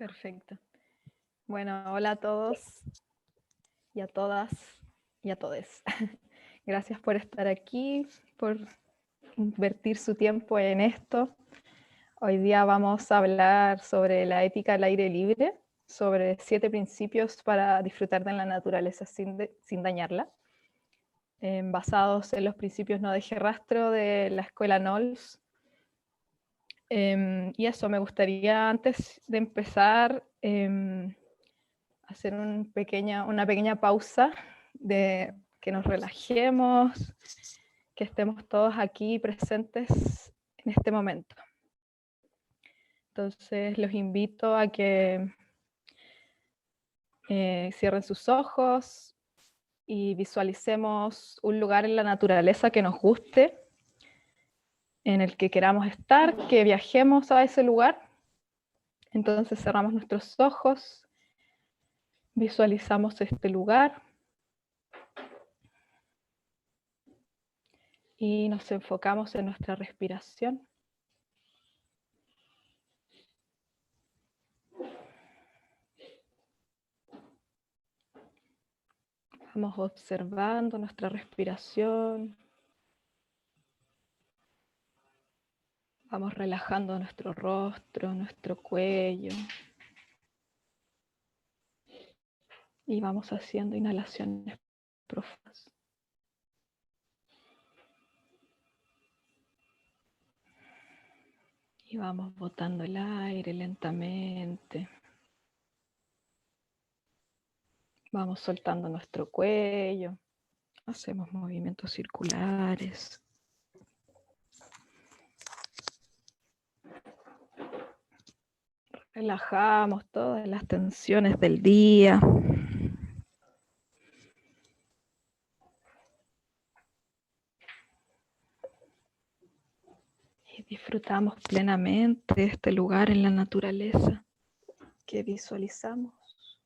Perfecto. Bueno, hola a todos y a todas y a todes. Gracias por estar aquí, por invertir su tiempo en esto. Hoy día vamos a hablar sobre la ética al aire libre, sobre 7 principios para disfrutar de la naturaleza sin dañarla, basados en los principios no deje rastro de la escuela Knowles. Y eso, me gustaría antes de empezar hacer una pequeña pausa de que nos relajemos, que estemos todos aquí presentes en este momento. Entonces los invito a que cierren sus ojos y visualicemos un lugar en la naturaleza que nos guste, en el que queramos estar, que viajemos a ese lugar. Entonces cerramos nuestros ojos, visualizamos este lugar y nos enfocamos en nuestra respiración. Vamos observando nuestra respiración. Vamos relajando nuestro rostro, nuestro cuello. Y vamos haciendo inhalaciones profundas. Y vamos botando el aire lentamente. Vamos soltando nuestro cuello. Hacemos movimientos circulares. Relajamos todas las tensiones del día. Y disfrutamos plenamente de este lugar en la naturaleza que visualizamos.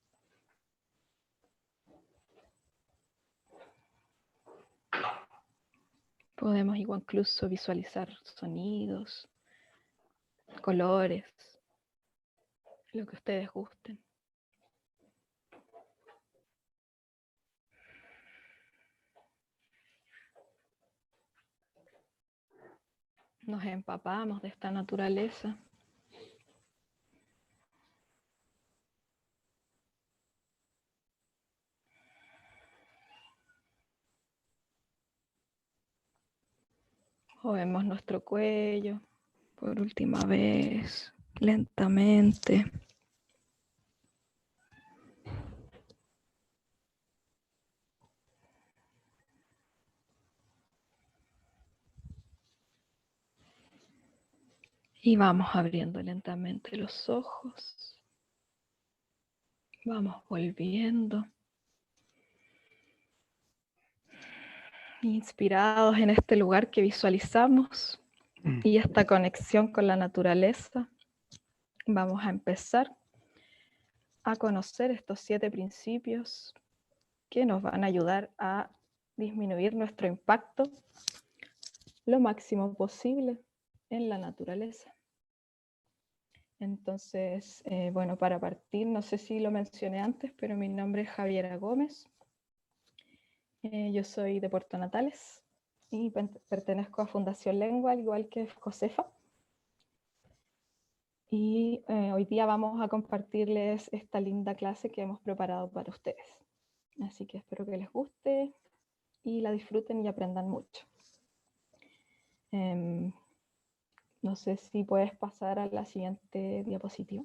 Podemos incluso visualizar sonidos, colores, lo que ustedes gusten. Nos empapamos de esta naturaleza. Movemos nuestro cuello por última vez, lentamente. Y vamos abriendo lentamente los ojos. Vamos volviendo. Inspirados en este lugar que visualizamos y esta conexión con la naturaleza, vamos a empezar a conocer estos 7 principios que nos van a ayudar a disminuir nuestro impacto lo máximo posible en la naturaleza. Entonces, bueno, para partir, no sé si lo mencioné antes, pero mi nombre es Javiera Gómez. Yo soy de Puerto Natales y pertenezco a Fundación Lengua, al igual que Josefa. Y hoy día vamos a compartirles esta linda clase que hemos preparado para ustedes. Así que espero que les guste y la disfruten y aprendan mucho. No sé si puedes pasar a la siguiente diapositiva.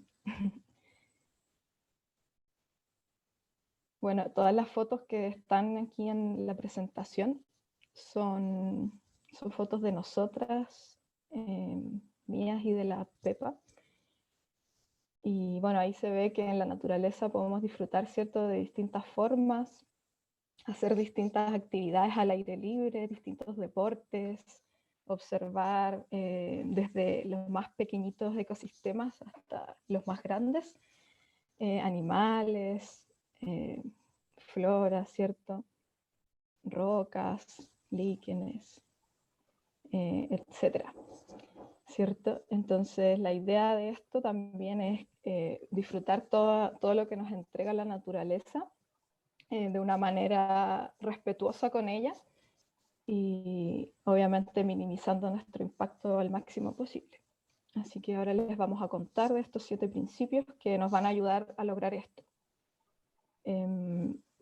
Bueno, todas las fotos que están aquí en la presentación son fotos de nosotras, mías y de la Pepa. Y bueno, ahí se ve que en la naturaleza podemos disfrutar, ¿cierto?, de distintas formas, hacer distintas actividades al aire libre, distintos deportes, observar desde los más pequeñitos ecosistemas hasta los más grandes, animales, flora, ¿cierto?, rocas, líquenes, etc. ¿cierto? Entonces la idea de esto también es disfrutar todo lo que nos entrega la naturaleza de una manera respetuosa con ella y obviamente minimizando nuestro impacto al máximo posible. Así que ahora les vamos a contar de estos 7 principios que nos van a ayudar a lograr esto.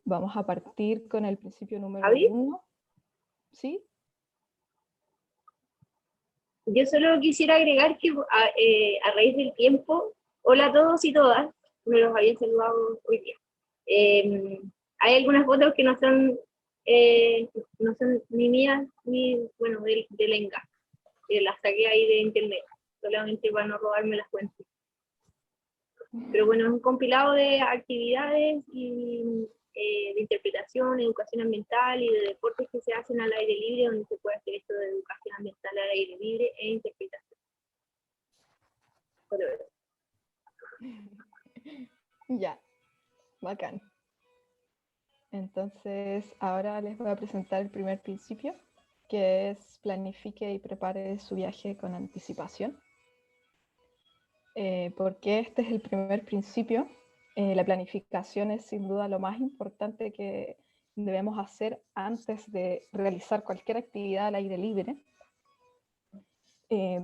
Vamos a partir con el principio número 1. ¿Sí? Yo solo quisiera agregar que a raíz del tiempo, hola a todos y todas, me los habían saludado hoy día. Hay algunas fotos que no son ni mías ni, bueno, de la Inga, que las saqué ahí de internet, solamente para no robarme las cuentas. Pero bueno, es un compilado de actividades y de interpretación, educación ambiental y de deportes que se hacen al aire libre, donde se puede hacer esto de educación ambiental al aire libre e interpretación. Ya, bacán. Entonces, ahora les voy a presentar el primer principio, que es planifique y prepare su viaje con anticipación. Porque este es el primer principio. La planificación es sin duda lo más importante que debemos hacer antes de realizar cualquier actividad al aire libre.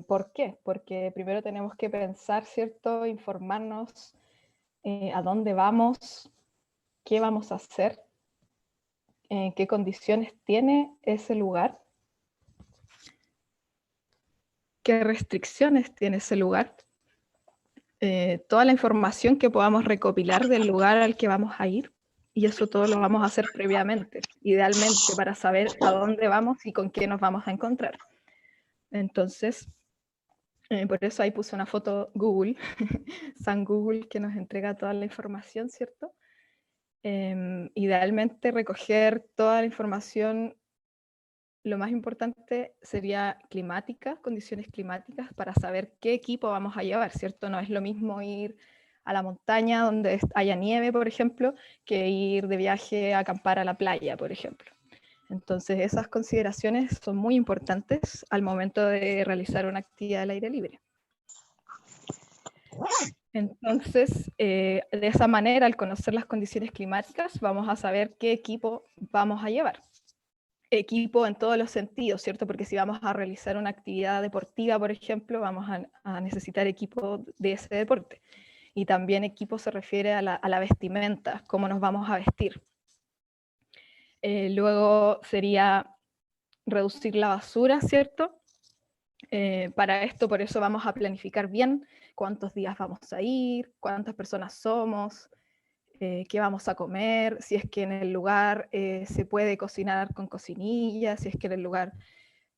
¿Por qué? Porque primero tenemos que pensar, ¿cierto? Informarnos a dónde vamos, qué vamos a hacer, qué condiciones tiene ese lugar, qué restricciones tiene ese lugar, toda la información que podamos recopilar del lugar al que vamos a ir, y eso todo lo vamos a hacer previamente, idealmente para saber a dónde vamos y con qué nos vamos a encontrar. Entonces, por eso ahí puse una foto Google, San Google, que nos entrega toda la información, ¿cierto? Idealmente recoger toda la información. Lo más importante sería climática, condiciones climáticas, para saber qué equipo vamos a llevar, ¿cierto? No es lo mismo ir a la montaña donde haya nieve, por ejemplo, que ir de viaje a acampar a la playa, por ejemplo. Entonces, esas consideraciones son muy importantes al momento de realizar una actividad al aire libre. Entonces, de esa manera, al conocer las condiciones climáticas, vamos a saber qué equipo vamos a llevar. Equipo en todos los sentidos, ¿cierto? Porque si vamos a realizar una actividad deportiva, por ejemplo, vamos a necesitar equipo de ese deporte. Y también equipo se refiere a la vestimenta, cómo nos vamos a vestir. Luego sería reducir la basura, ¿cierto? Para esto, por eso vamos a planificar bien cuántos días vamos a ir, cuántas personas somos, qué vamos a comer, si es que en el lugar se puede cocinar con cocinillas, si es que en el lugar,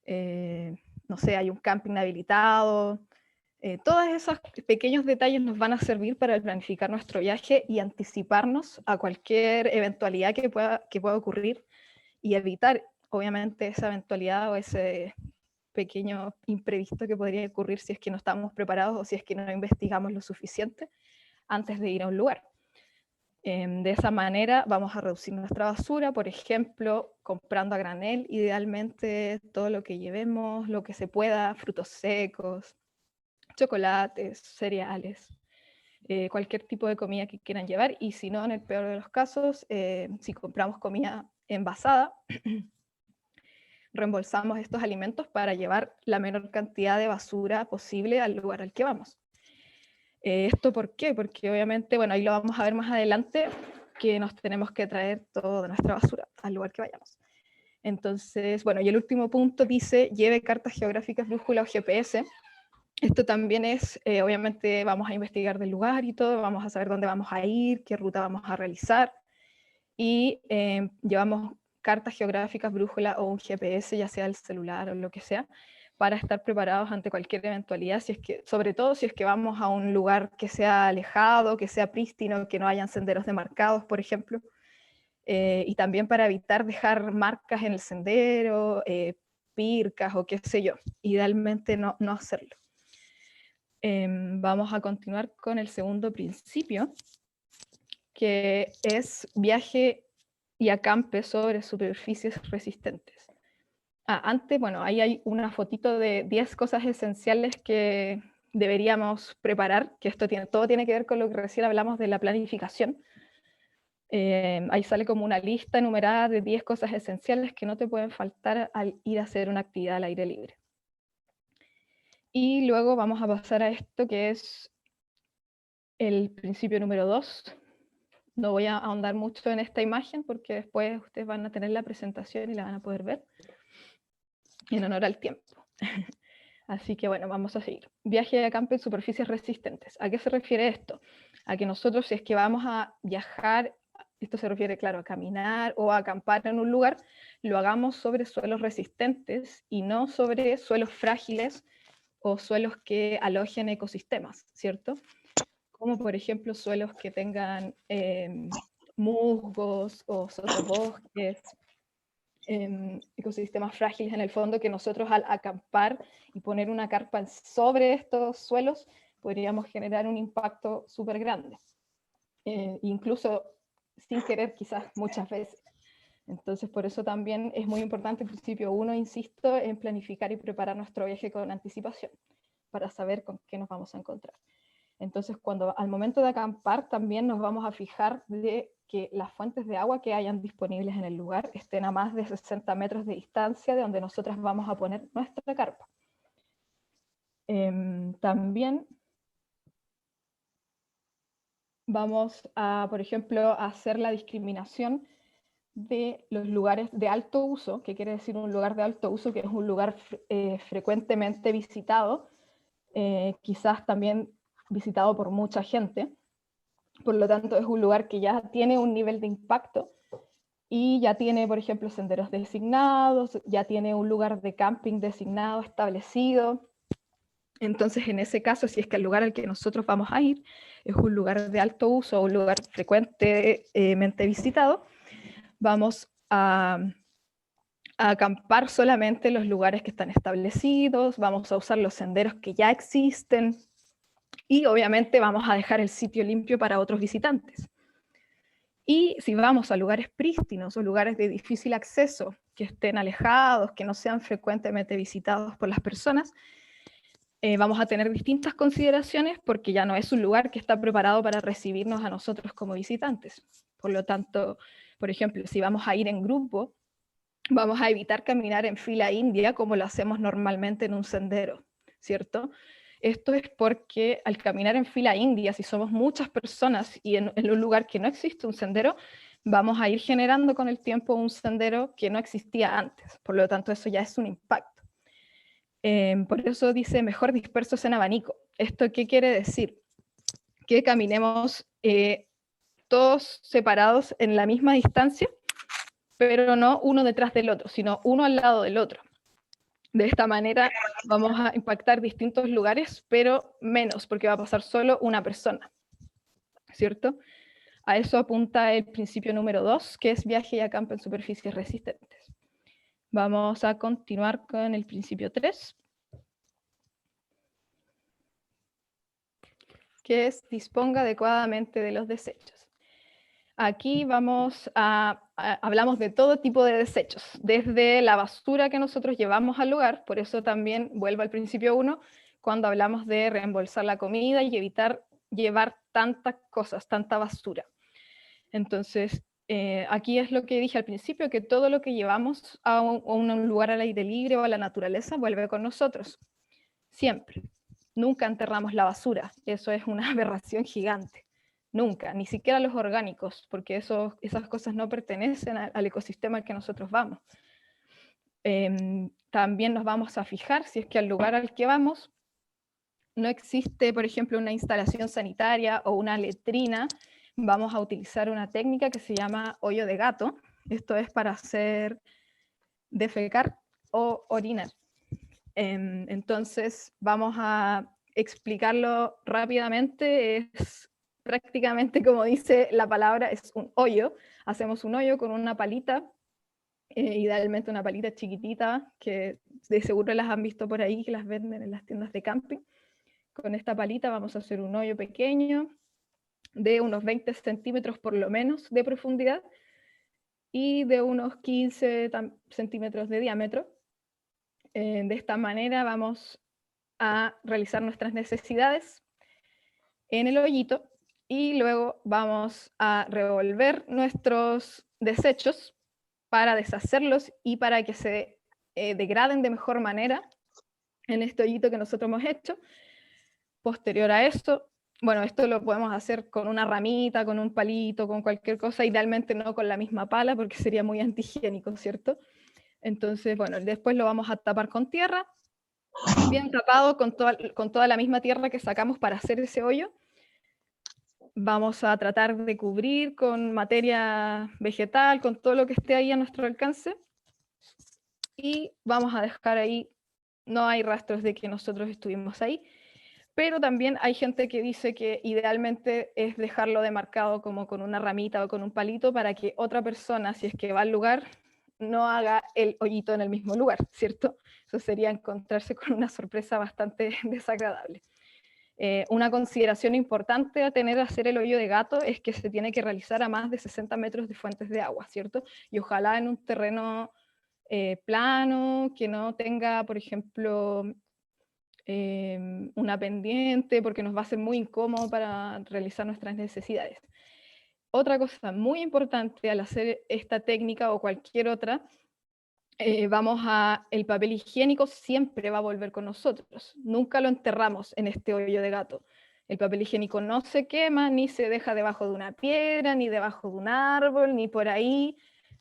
no sé, hay un camping habilitado. Todos esos pequeños detalles nos van a servir para planificar nuestro viaje y anticiparnos a cualquier eventualidad que pueda ocurrir y evitar, obviamente, esa eventualidad o ese pequeño imprevisto que podría ocurrir si es que no estamos preparados o si es que no investigamos lo suficiente antes de ir a un lugar. De esa manera vamos a reducir nuestra basura, por ejemplo, comprando a granel, idealmente todo lo que llevemos, lo que se pueda, frutos secos, chocolates, cereales, cualquier tipo de comida que quieran llevar, y si no, en el peor de los casos, si compramos comida envasada, reembolsamos estos alimentos para llevar la menor cantidad de basura posible al lugar al que vamos. ¿Esto por qué? Porque obviamente, bueno, ahí lo vamos a ver más adelante, que nos tenemos que traer toda nuestra basura al lugar que vayamos. Entonces, bueno, y el último punto dice, lleve cartas geográficas, brújula o GPS. Esto también es, obviamente vamos a investigar del lugar y todo, vamos a saber dónde vamos a ir, qué ruta vamos a realizar, y llevamos cartas geográficas, brújula o un GPS, ya sea el celular o lo que sea, para estar preparados ante cualquier eventualidad, si es que, sobre todo si es que vamos a un lugar que sea alejado, que sea prístino, que no hayan senderos demarcados, por ejemplo, y también para evitar dejar marcas en el sendero, pircas o qué sé yo, idealmente no hacerlo. Vamos a continuar con el segundo principio, que es viaje y acampe sobre superficies resistentes. Antes, bueno, ahí hay una fotito de 10 cosas esenciales que deberíamos preparar, que todo tiene que ver con lo que recién hablamos de la planificación. Ahí sale como una lista enumerada de 10 cosas esenciales que no te pueden faltar al ir a hacer una actividad al aire libre. Y luego vamos a pasar a esto que es el principio número 2. No voy a ahondar mucho en esta imagen porque después ustedes van a tener la presentación y la van a poder ver en honor al tiempo. Así que bueno, vamos a seguir. Viaje de campo en superficies resistentes. ¿A qué se refiere esto? A que nosotros, si es que vamos a viajar, esto se refiere, claro, a caminar o a acampar en un lugar, lo hagamos sobre suelos resistentes y no sobre suelos frágiles o suelos que alojen ecosistemas, ¿cierto? Como por ejemplo suelos que tengan musgos o sotobosques, ecosistemas frágiles en el fondo, que nosotros al acampar y poner una carpa sobre estos suelos podríamos generar un impacto súper grande, incluso sin querer quizás muchas veces. Entonces por eso también es muy importante, en principio 1, insisto, en planificar y preparar nuestro viaje con anticipación, para saber con qué nos vamos a encontrar. Entonces, al momento de acampar, también nos vamos a fijar de que las fuentes de agua que hayan disponibles en el lugar estén a más de 60 metros de distancia de donde nosotras vamos a poner nuestra carpa. También vamos a, por ejemplo, hacer la discriminación de los lugares de alto uso. ¿Qué quiere decir un lugar de alto uso? Que es un lugar frecuentemente visitado, quizás también visitado por mucha gente. Por lo tanto, es un lugar que ya tiene un nivel de impacto y ya tiene, por ejemplo, senderos designados, ya tiene un lugar de camping designado, establecido. Entonces, en ese caso, si es que el lugar al que nosotros vamos a ir es un lugar de alto uso, un lugar frecuentemente visitado, vamos a acampar solamente en los lugares que están establecidos, vamos a usar los senderos que ya existen, y obviamente vamos a dejar el sitio limpio para otros visitantes. Y si vamos a lugares prístinos o lugares de difícil acceso, que estén alejados, que no sean frecuentemente visitados por las personas, vamos a tener distintas consideraciones porque ya no es un lugar que está preparado para recibirnos a nosotros como visitantes. Por lo tanto, por ejemplo, si vamos a ir en grupo, vamos a evitar caminar en fila india como lo hacemos normalmente en un sendero, ¿cierto? Esto es porque al caminar en fila india, si somos muchas personas y en un lugar que no existe un sendero, vamos a ir generando con el tiempo un sendero que no existía antes. Por lo tanto, eso ya es un impacto. Por eso dice mejor dispersos en abanico. ¿Esto qué quiere decir? Que caminemos todos separados en la misma distancia, pero no uno detrás del otro, sino uno al lado del otro. De esta manera vamos a impactar distintos lugares, pero menos, porque va a pasar solo una persona, ¿cierto? A eso apunta el principio número 2, que es viaje y acampe en superficies resistentes. Vamos a continuar con el principio 3, que es disponga adecuadamente de los desechos. Aquí hablamos de todo tipo de desechos, desde la basura que nosotros llevamos al lugar, por eso también vuelvo al principio 1, cuando hablamos de reembolsar la comida y evitar llevar tantas cosas, tanta basura. Entonces, aquí es lo que dije al principio, que todo lo que llevamos a un lugar al aire libre o a la naturaleza vuelve con nosotros, siempre. Nunca enterramos la basura, eso es una aberración gigante. Nunca, ni siquiera los orgánicos, porque esas cosas no pertenecen al ecosistema al que nosotros vamos. También nos vamos a fijar si es que al lugar al que vamos no existe, por ejemplo, una instalación sanitaria o una letrina. Vamos a utilizar una técnica que se llama hoyo de gato. Esto es para hacer defecar o orinar. Entonces vamos a explicarlo rápidamente. Es prácticamente como dice la palabra, es un hoyo. Hacemos un hoyo con una palita, idealmente una palita chiquitita, que de seguro las han visto por ahí, que las venden en las tiendas de camping. Con esta palita vamos a hacer un hoyo pequeño, de unos 20 centímetros por lo menos de profundidad, y de unos 15 centímetros de diámetro. De esta manera vamos a realizar nuestras necesidades en el hoyito y luego vamos a revolver nuestros desechos para deshacerlos y para que se degraden de mejor manera en este hoyito que nosotros hemos hecho. Posterior a esto, bueno, esto lo podemos hacer con una ramita, con un palito, con cualquier cosa, idealmente no con la misma pala porque sería muy antihigiénico, ¿cierto? Entonces, bueno, después lo vamos a tapar con tierra, bien tapado con toda la misma tierra que sacamos para hacer ese hoyo. Vamos a tratar de cubrir con materia vegetal, con todo lo que esté ahí a nuestro alcance. Y vamos a dejar ahí, no hay rastros de que nosotros estuvimos ahí, pero también hay gente que dice que idealmente es dejarlo demarcado como con una ramita o con un palito para que otra persona, si es que va al lugar, no haga el hoyito en el mismo lugar, ¿cierto? Eso sería encontrarse con una sorpresa bastante desagradable. Una consideración importante a tener al hacer el hoyo de gato es que se tiene que realizar a más de 60 metros de fuentes de agua, ¿cierto? Y ojalá en un terreno plano, que no tenga, por ejemplo, una pendiente, porque nos va a ser muy incómodo para realizar nuestras necesidades. Otra cosa muy importante al hacer esta técnica o cualquier otra, el papel higiénico siempre va a volver con nosotros. Nunca lo enterramos en este hoyo de gato. El papel higiénico no se quema, ni se deja debajo de una piedra, ni debajo de un árbol, ni por ahí.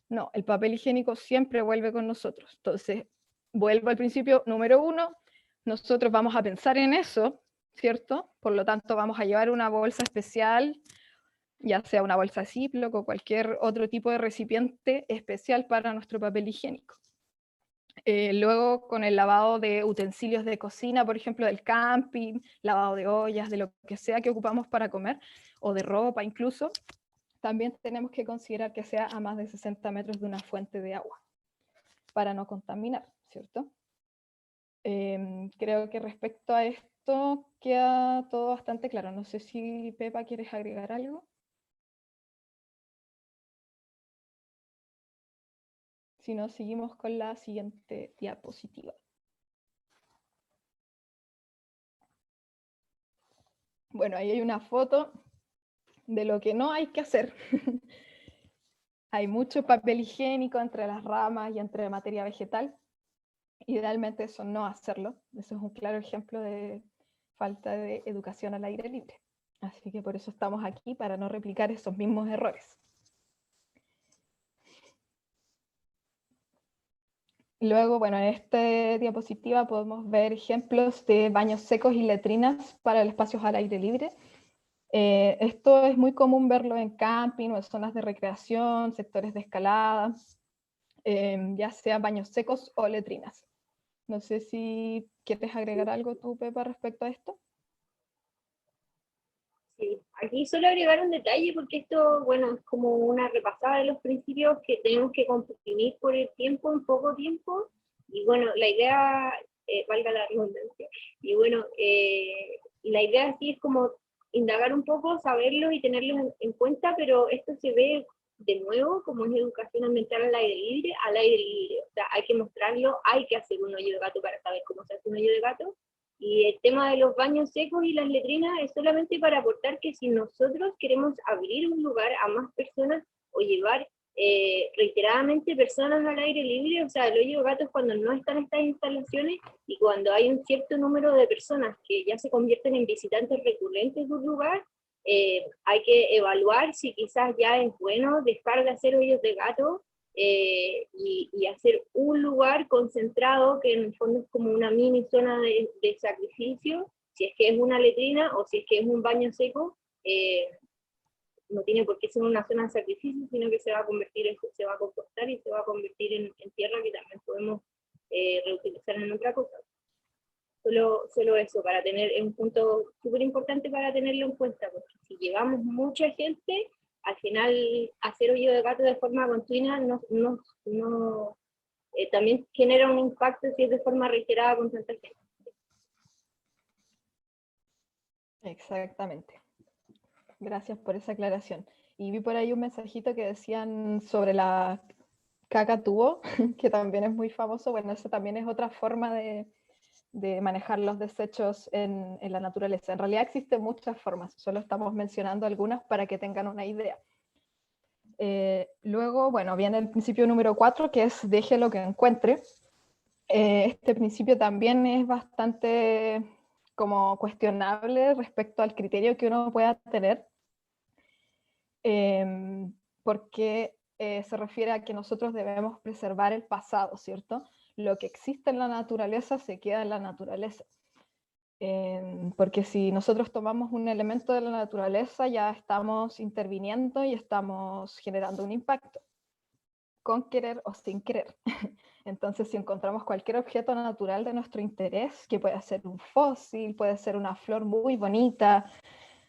No, el papel higiénico siempre vuelve con nosotros. Entonces, vuelvo al principio, número 1, nosotros vamos a pensar en eso, ¿cierto? Por lo tanto, vamos a llevar una bolsa especial, ya sea una bolsa Ziploc o cualquier otro tipo de recipiente especial para nuestro papel higiénico. Luego, con el lavado de utensilios de cocina, por ejemplo, del camping, lavado de ollas, de lo que sea que ocupamos para comer, o de ropa incluso, también tenemos que considerar que sea a más de 60 metros de una fuente de agua, para no contaminar, ¿cierto? Creo que respecto a esto queda todo bastante claro. No sé si Pepa quieres agregar algo. Si no, seguimos con la siguiente diapositiva. Bueno, ahí hay una foto de lo que no hay que hacer. Hay mucho papel higiénico entre las ramas y entre materia vegetal. Idealmente eso no hacerlo. Eso es un claro ejemplo de falta de educación al aire libre. Así que por eso estamos aquí, para no replicar esos mismos errores. Luego, bueno, en esta diapositiva podemos ver ejemplos de baños secos y letrinas para el espacio al aire libre. Esto es muy común verlo en camping o en zonas de recreación, sectores de escalada, ya sean baños secos o letrinas. No sé si quieres agregar algo tú, Pepa, respecto a esto. Sí, aquí solo agregar un detalle porque esto, bueno, es como una repasada de los principios que tenemos que comprimir por el tiempo, en poco tiempo, y bueno, la idea, valga la redundancia, y bueno, la idea sí es como indagar un poco, saberlo y tenerlo en cuenta, pero esto se ve de nuevo como es educación ambiental al aire libre, o sea, hay que mostrarlo, hay que hacer un hoyo de gato para saber cómo se hace un hoyo de gato, y el tema de los baños secos y las letrinas es solamente para aportar que si nosotros queremos abrir un lugar a más personas o llevar reiteradamente personas al aire libre, o sea, el hoyo de gato es cuando no están estas instalaciones y cuando hay un cierto número de personas que ya se convierten en visitantes recurrentes de un lugar, hay que evaluar si quizás ya es bueno dejar de hacer hoyos de gato y hacer un lugar concentrado que en el fondo es como una mini zona de sacrificio, si es que es una letrina o si es que es un baño seco, no tiene por qué ser una zona de sacrificio, sino que se va a convertir se va a compostar y se va a convertir en tierra que también podemos reutilizar en otra cosa. Solo eso, para tener, es un punto súper importante para tenerlo en cuenta, porque si llevamos mucha gente, al final hacer hoyo de gato de forma continua también genera un impacto si es de forma reiterada con tanta gente. Exactamente. Gracias por esa aclaración. Y vi por ahí un mensajito que decían sobre Cacatuo, que también es muy famoso. Bueno, eso también es otra forma de manejar los desechos en la naturaleza. En realidad existen muchas formas, solo estamos mencionando algunas para que tengan una idea. Luego, bueno, viene el principio número 4, que es deje lo que encuentre. Este principio también es bastante como cuestionable respecto al criterio que uno pueda tener, porque se refiere a que nosotros debemos preservar el pasado, ¿cierto? Lo que existe en la naturaleza se queda en la naturaleza. Porque si nosotros tomamos un elemento de la naturaleza, ya estamos interviniendo y estamos generando un impacto, con querer o sin querer. Entonces, si encontramos cualquier objeto natural de nuestro interés, que puede ser un fósil, puede ser una flor muy bonita,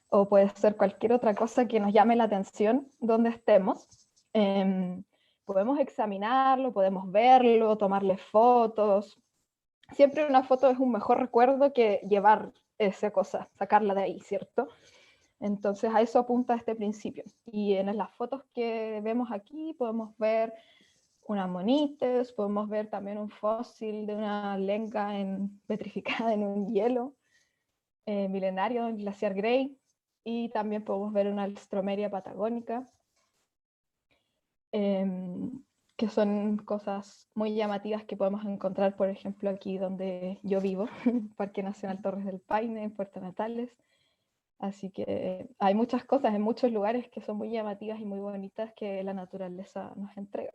o puede ser cualquier otra cosa que nos llame la atención donde estemos, podemos examinarlo, podemos verlo, tomarle fotos. Siempre una foto es un mejor recuerdo que llevar esa cosa, sacarla de ahí, ¿cierto? Entonces a eso apunta este principio. Y en las fotos que vemos aquí podemos ver unas monites, podemos ver también un fósil de una lenca petrificada en un hielo milenario, el glaciar Grey, y también podemos ver una Alstroemeria patagónica, que son cosas muy llamativas que podemos encontrar, por ejemplo, aquí donde yo vivo, Parque Nacional Torres del Paine, en Puerto Natales. Así que hay muchas cosas en muchos lugares que son muy llamativas y muy bonitas que la naturaleza nos entrega.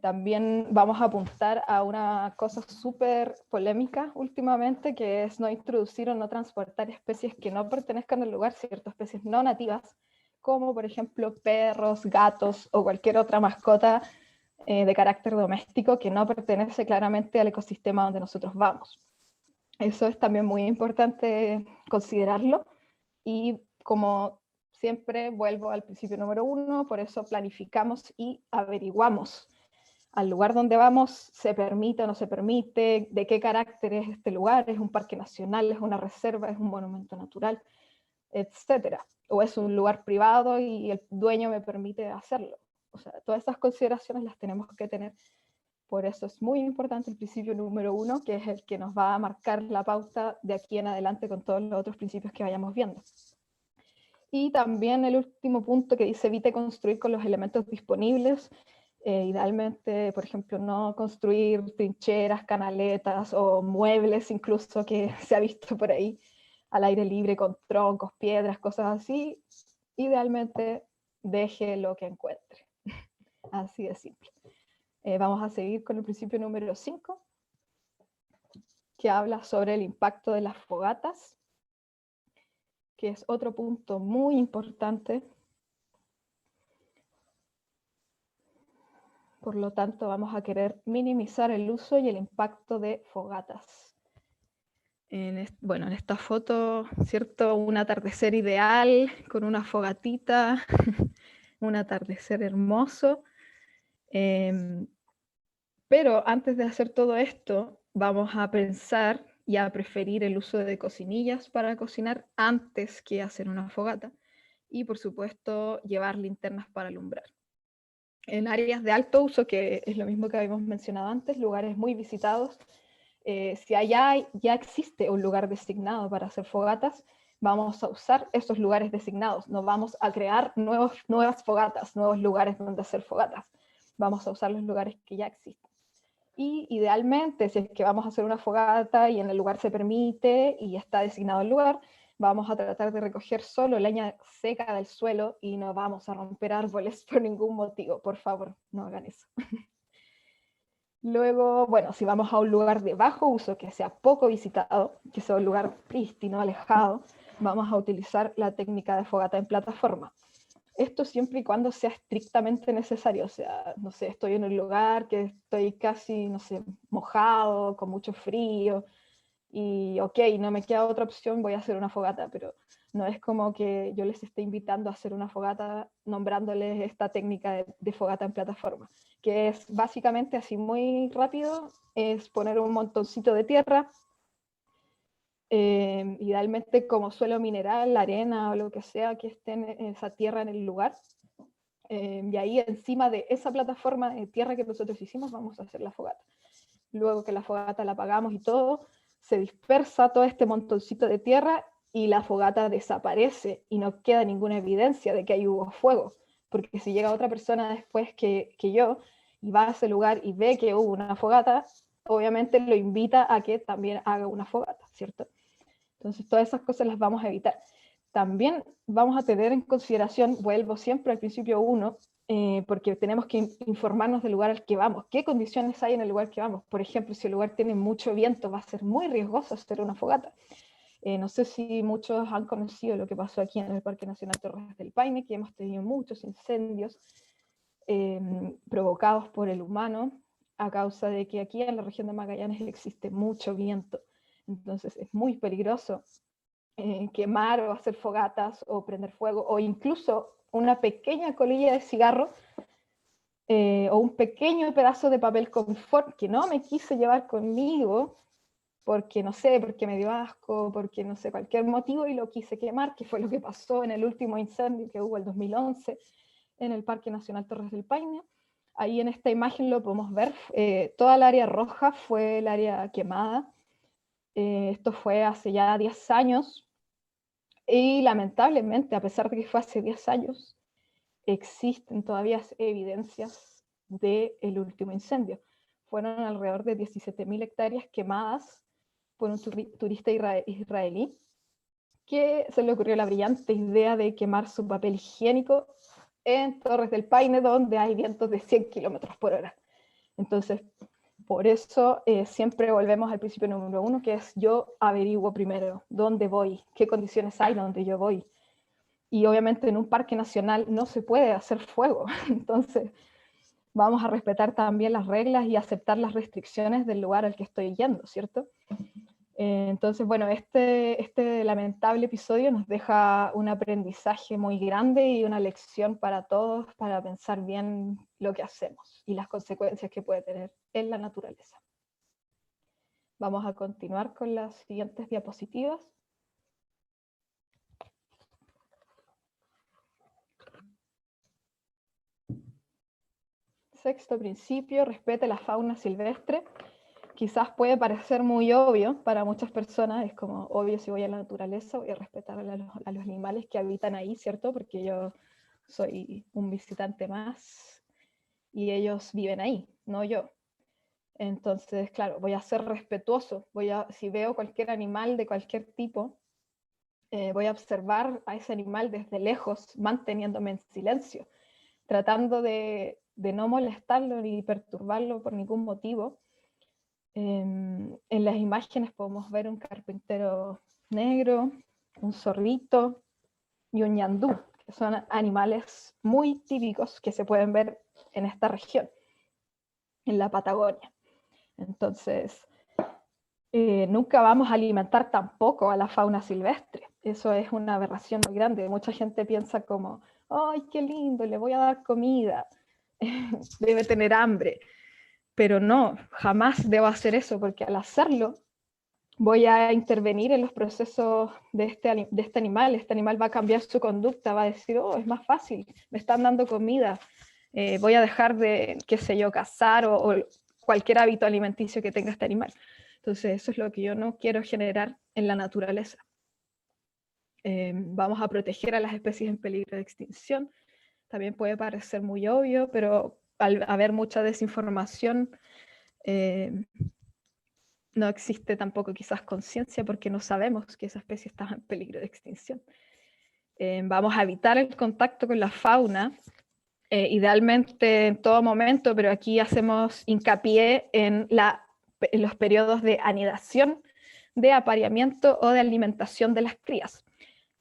También vamos a apuntar a una cosa súper polémica últimamente, que es no introducir o no transportar especies que no pertenezcan al lugar, ciertas especies no nativas, como por ejemplo perros, gatos o cualquier otra mascota de carácter doméstico que no pertenece claramente al ecosistema donde nosotros vamos. Eso es también muy importante considerarlo, y como siempre vuelvo al principio número 1, por eso planificamos y averiguamos al lugar donde vamos, se permite o no se permite, de qué carácter es este lugar, es un parque nacional, es una reserva, es un monumento natural, etcétera. O es un lugar privado y el dueño me permite hacerlo. O sea, todas esas consideraciones las tenemos que tener. Por eso es muy importante el principio número 1, que es el que nos va a marcar la pauta de aquí en adelante con todos los otros principios que vayamos viendo. Y también el último punto que dice evite construir con los elementos disponibles. Idealmente, por ejemplo, no construir trincheras, canaletas o muebles incluso, que se ha visto por ahí al aire libre con troncos, piedras, cosas así. Idealmente deje lo que encuentre. Así de simple. Vamos a seguir con el principio número 5, que habla sobre el impacto de las fogatas, que es otro punto muy importante. Por lo tanto, vamos a querer minimizar el uso y el impacto de fogatas. Bueno, en esta foto, ¿cierto? Un atardecer ideal con una fogatita, un atardecer hermoso. Pero antes de hacer todo esto, vamos a pensar y a preferir el uso de cocinillas para cocinar antes que hacer una fogata. Y por supuesto, llevar linternas para alumbrar. En áreas de alto uso, que es lo mismo que habíamos mencionado antes, lugares muy visitados, si allá ya existe un lugar designado para hacer fogatas, vamos a usar esos lugares designados, no vamos a crear nuevas fogatas, nuevos lugares donde hacer fogatas, vamos a usar los lugares que ya existen. Y idealmente, si es que vamos a hacer una fogata y en el lugar se permite y está designado el lugar, vamos a tratar de recoger solo leña seca del suelo y no vamos a romper árboles por ningún motivo. Por favor, no hagan eso. Luego, bueno, si vamos a un lugar de bajo uso, que sea poco visitado, que sea un lugar prístino, alejado, vamos a utilizar la técnica de fogata en plataforma. Esto siempre y cuando sea estrictamente necesario, o sea, no sé, estoy en un lugar que estoy casi, no sé, mojado, con mucho frío, y ok, no me queda otra opción, voy a hacer una fogata, pero no es como que yo les esté invitando a hacer una fogata nombrándoles esta técnica de fogata en plataforma, que es básicamente así muy rápido, es poner un montoncito de tierra, idealmente como suelo mineral, arena o lo que sea que esté en esa tierra en el lugar, y ahí encima de esa plataforma de tierra que nosotros hicimos vamos a hacer la fogata. Luego que la fogata la apagamos y todo, se dispersa todo este montoncito de tierra y la fogata desaparece y no queda ninguna evidencia de que ahí hubo fuego, porque si llega otra persona después que yo y va a ese lugar y ve que hubo una fogata, obviamente lo invita a que también haga una fogata, ¿cierto? Entonces todas esas cosas las vamos a evitar. También vamos a tener en consideración, vuelvo siempre al principio 1, porque tenemos que informarnos del lugar al que vamos, qué condiciones hay en el lugar que vamos. Por ejemplo, si el lugar tiene mucho viento, va a ser muy riesgoso hacer una fogata. No sé si muchos han conocido lo que pasó aquí en el Parque Nacional Torres del Paine, que hemos tenido muchos incendios provocados por el humano, a causa de que aquí en la región de Magallanes existe mucho viento. Entonces es muy peligroso quemar o hacer fogatas o prender fuego, o incluso una pequeña colilla de cigarro o un pequeño pedazo de papel confort que no me quise llevar conmigo porque no sé, porque me dio asco, porque no sé, cualquier motivo, y lo quise quemar, que fue lo que pasó en el último incendio que hubo el 2011 en el Parque Nacional Torres del Paine. Ahí en esta imagen lo podemos ver, toda el área roja fue el área quemada. Esto fue hace ya 10 años, y lamentablemente, a pesar de que fue hace 10 años, existen todavía evidencias del último incendio. Fueron alrededor de 17.000 hectáreas quemadas por un turista israelí que se le ocurrió la brillante idea de quemar su papel higiénico en Torres del Paine, donde hay vientos de 100 kilómetros por hora. Entonces, por eso siempre volvemos al principio número 1, que es yo averiguo primero dónde voy, qué condiciones hay donde yo voy. Y obviamente en un parque nacional no se puede hacer fuego, entonces vamos a respetar también las reglas y aceptar las restricciones del lugar al que estoy yendo, ¿cierto? Entonces, bueno, este lamentable episodio nos deja un aprendizaje muy grande y una lección para todos para pensar bien lo que hacemos y las consecuencias que puede tener en la naturaleza. Vamos a continuar con las siguientes diapositivas. Sexto principio, respete la fauna silvestre. Quizás puede parecer muy obvio para muchas personas, es como obvio si voy a la naturaleza, voy a respetar a los animales que habitan ahí, ¿cierto? Porque yo soy un visitante más y ellos viven ahí, no yo. Entonces, claro, voy a ser respetuoso, si veo cualquier animal de cualquier tipo, voy a observar a ese animal desde lejos, manteniéndome en silencio, tratando de no molestarlo ni perturbarlo por ningún motivo. En las imágenes podemos ver un carpintero negro, un zorrito y un ñandú, que son animales muy típicos que se pueden ver en esta región, en la Patagonia. Entonces, nunca vamos a alimentar tampoco a la fauna silvestre. Eso es una aberración muy grande. Mucha gente piensa como, ¡ay, qué lindo! Le voy a dar comida. Debe tener hambre. Pero no, jamás debo hacer eso, porque al hacerlo voy a intervenir en los procesos de este animal. Este animal va a cambiar su conducta, va a decir, oh, es más fácil, me están dando comida, voy a dejar de, qué sé yo, cazar o cualquier hábito alimenticio que tenga este animal. Entonces eso es lo que yo no quiero generar en la naturaleza. Vamos a proteger a las especies en peligro de extinción. También puede parecer muy obvio, pero al haber mucha desinformación, no existe tampoco quizás conciencia porque no sabemos que esa especie está en peligro de extinción. Vamos a evitar el contacto con la fauna, idealmente en todo momento, pero aquí hacemos hincapié en los periodos de anidación, de apareamiento o de alimentación de las crías,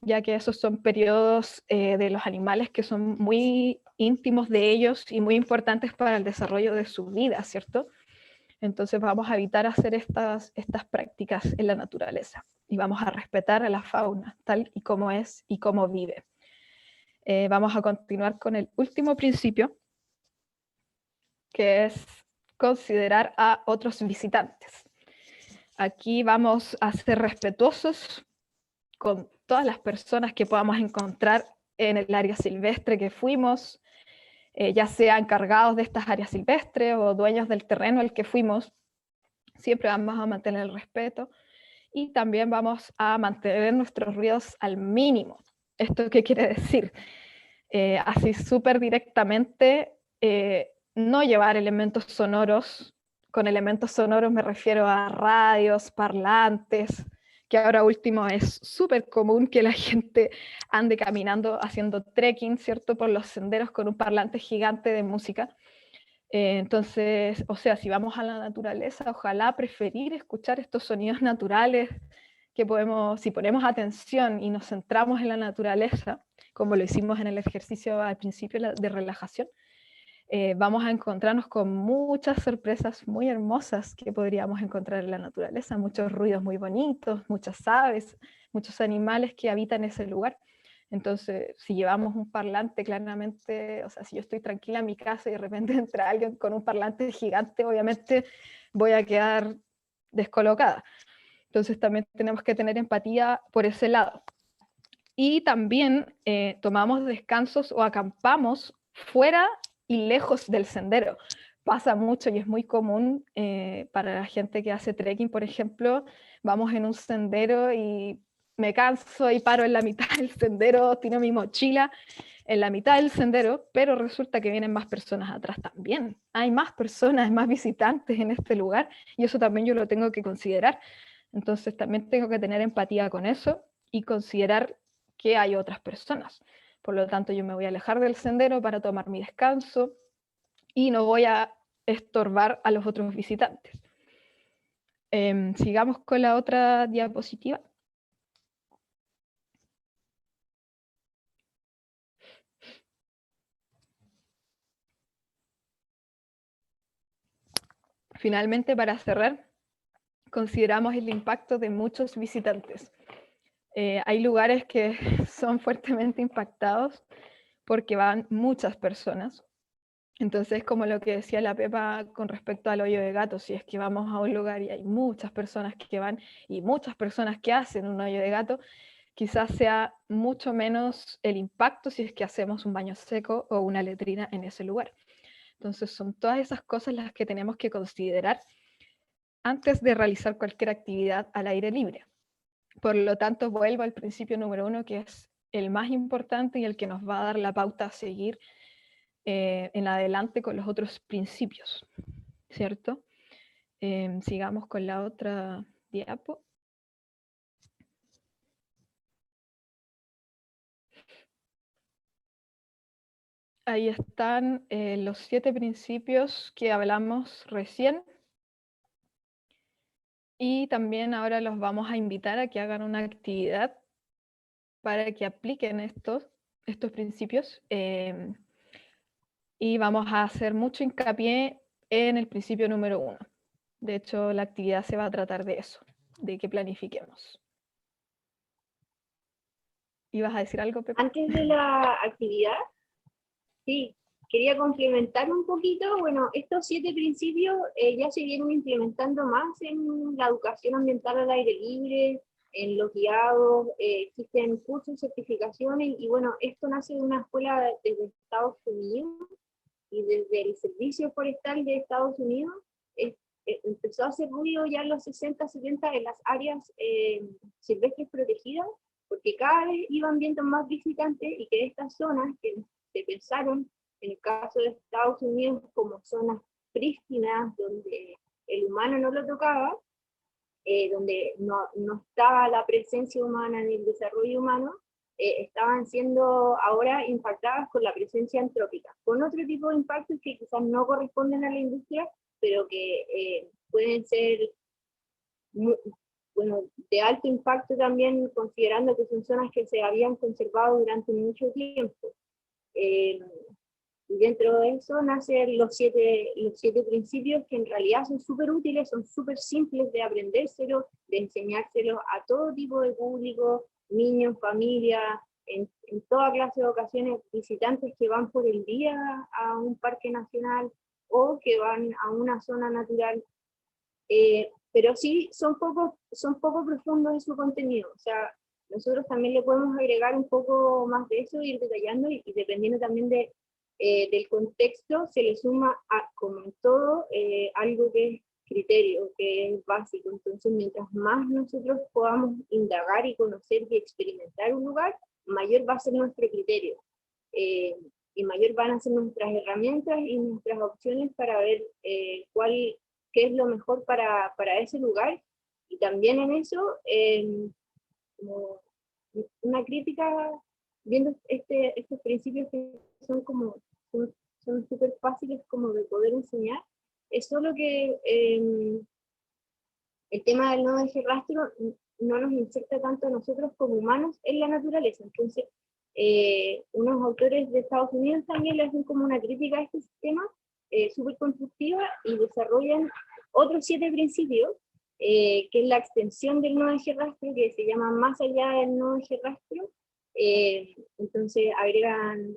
ya que esos son periodos de los animales que son muy íntimos de ellos y muy importantes para el desarrollo de su vida, ¿cierto? Entonces vamos a evitar hacer estas prácticas en la naturaleza y vamos a respetar a la fauna tal y como es y cómo vive. Vamos a continuar con el último principio, que es considerar a otros visitantes. Aquí vamos a ser respetuosos con todas las personas que podamos encontrar en el área silvestre que fuimos, ya sea encargados de estas áreas silvestres o dueños del terreno al que fuimos, siempre vamos a mantener el respeto y también vamos a mantener nuestros ruidos al mínimo. ¿Esto qué quiere decir? Así súper directamente, no llevar elementos sonoros. Con elementos sonoros me refiero a radios, parlantes, que ahora último es súper común que la gente ande caminando, haciendo trekking, ¿cierto? Por los senderos con un parlante gigante de música. Entonces, o sea, si vamos a la naturaleza, ojalá preferir escuchar estos sonidos naturales que podemos, si ponemos atención y nos centramos en la naturaleza, como lo hicimos en el ejercicio al principio de relajación, vamos a encontrarnos con muchas sorpresas muy hermosas que podríamos encontrar en la naturaleza, muchos ruidos muy bonitos, muchas aves, muchos animales que habitan ese lugar. Entonces, si llevamos un parlante, claramente, o sea, si yo estoy tranquila en mi casa y de repente entra alguien con un parlante gigante, obviamente voy a quedar descolocada. Entonces también tenemos que tener empatía por ese lado. Y también tomamos descansos o acampamos fuera y lejos del sendero. Pasa mucho y es muy común para la gente que hace trekking, por ejemplo, vamos en un sendero y me canso y paro en la mitad del sendero, tiro mi mochila en la mitad del sendero, pero resulta que vienen más personas atrás también. Hay más personas, más visitantes en este lugar y eso también yo lo tengo que considerar. Entonces también tengo que tener empatía con eso y considerar que hay otras personas. Por lo tanto, yo me voy a alejar del sendero para tomar mi descanso y no voy a estorbar a los otros visitantes. Sigamos con la otra diapositiva. Finalmente, para cerrar, consideramos el impacto de muchos visitantes. Hay lugares que son fuertemente impactados porque van muchas personas. Entonces, como lo que decía la Pepa con respecto al hoyo de gato, si es que vamos a un lugar y hay muchas personas que van y muchas personas que hacen un hoyo de gato, quizás sea mucho menos el impacto si es que hacemos un baño seco o una letrina en ese lugar. Entonces, son todas esas cosas las que tenemos que considerar antes de realizar cualquier actividad al aire libre. Por lo tanto, vuelvo al principio número 1, que es el más importante y el que nos va a dar la pauta a seguir en adelante con los otros principios, ¿cierto? Sigamos con la otra diapo. Ahí están los 7 principios que hablamos recién. Y también ahora los vamos a invitar a que hagan una actividad para que apliquen estos principios. Y vamos a hacer mucho hincapié en el principio número 1. De hecho, la actividad se va a tratar de eso, de que planifiquemos. ¿Ibas a decir algo, Pepe? Antes de la actividad, sí, quería complementar un poquito. Bueno, estos 7 principios ya se vienen implementando más en la educación ambiental al aire libre, en los guiados, existen cursos, certificaciones, y bueno, esto nace de una escuela desde Estados Unidos y desde el Servicio Forestal de Estados Unidos. Empezó a hacer ruido ya en los 60, 70 en las áreas silvestres protegidas, porque cada vez iban viendo más visitantes y que estas zonas que se pensaron, en el caso de Estados Unidos, como zonas prístinas, donde el humano no lo tocaba, donde no estaba la presencia humana en el desarrollo humano, estaban siendo ahora impactadas con la presencia antrópica, con otro tipo de impactos que quizás no corresponden a la industria, pero que pueden ser muy, bueno, de alto impacto también, considerando que son zonas que se habían conservado durante mucho tiempo. Y dentro de eso nacen los siete principios, que en realidad son súper útiles, son súper simples de aprendérselos, de enseñárselos a todo tipo de público, niños, familias, en toda clase de ocasiones, visitantes que van por el día a un parque nacional o que van a una zona natural. Pero sí son poco profundos en su contenido. O sea, nosotros también le podemos agregar un poco más de eso, ir detallando y dependiendo también de del contexto se le suma, como en todo, algo que es criterio, que es básico. Entonces, mientras más nosotros podamos indagar y conocer y experimentar un lugar, mayor va a ser nuestro criterio. Y mayor van a ser nuestras herramientas y nuestras opciones para ver qué es lo mejor para ese lugar. Y también en eso, como una crítica, viendo estos principios que son como son súper fáciles como de poder enseñar, es solo que el tema del no deje rastro no nos inserta tanto a nosotros como humanos en la naturaleza. Entonces, unos autores de Estados Unidos también le hacen como una crítica a este sistema súper constructiva y desarrollan otros 7 principios, que es la extensión del no deje rastro, que se llama más allá del no deje rastro. Entonces agregan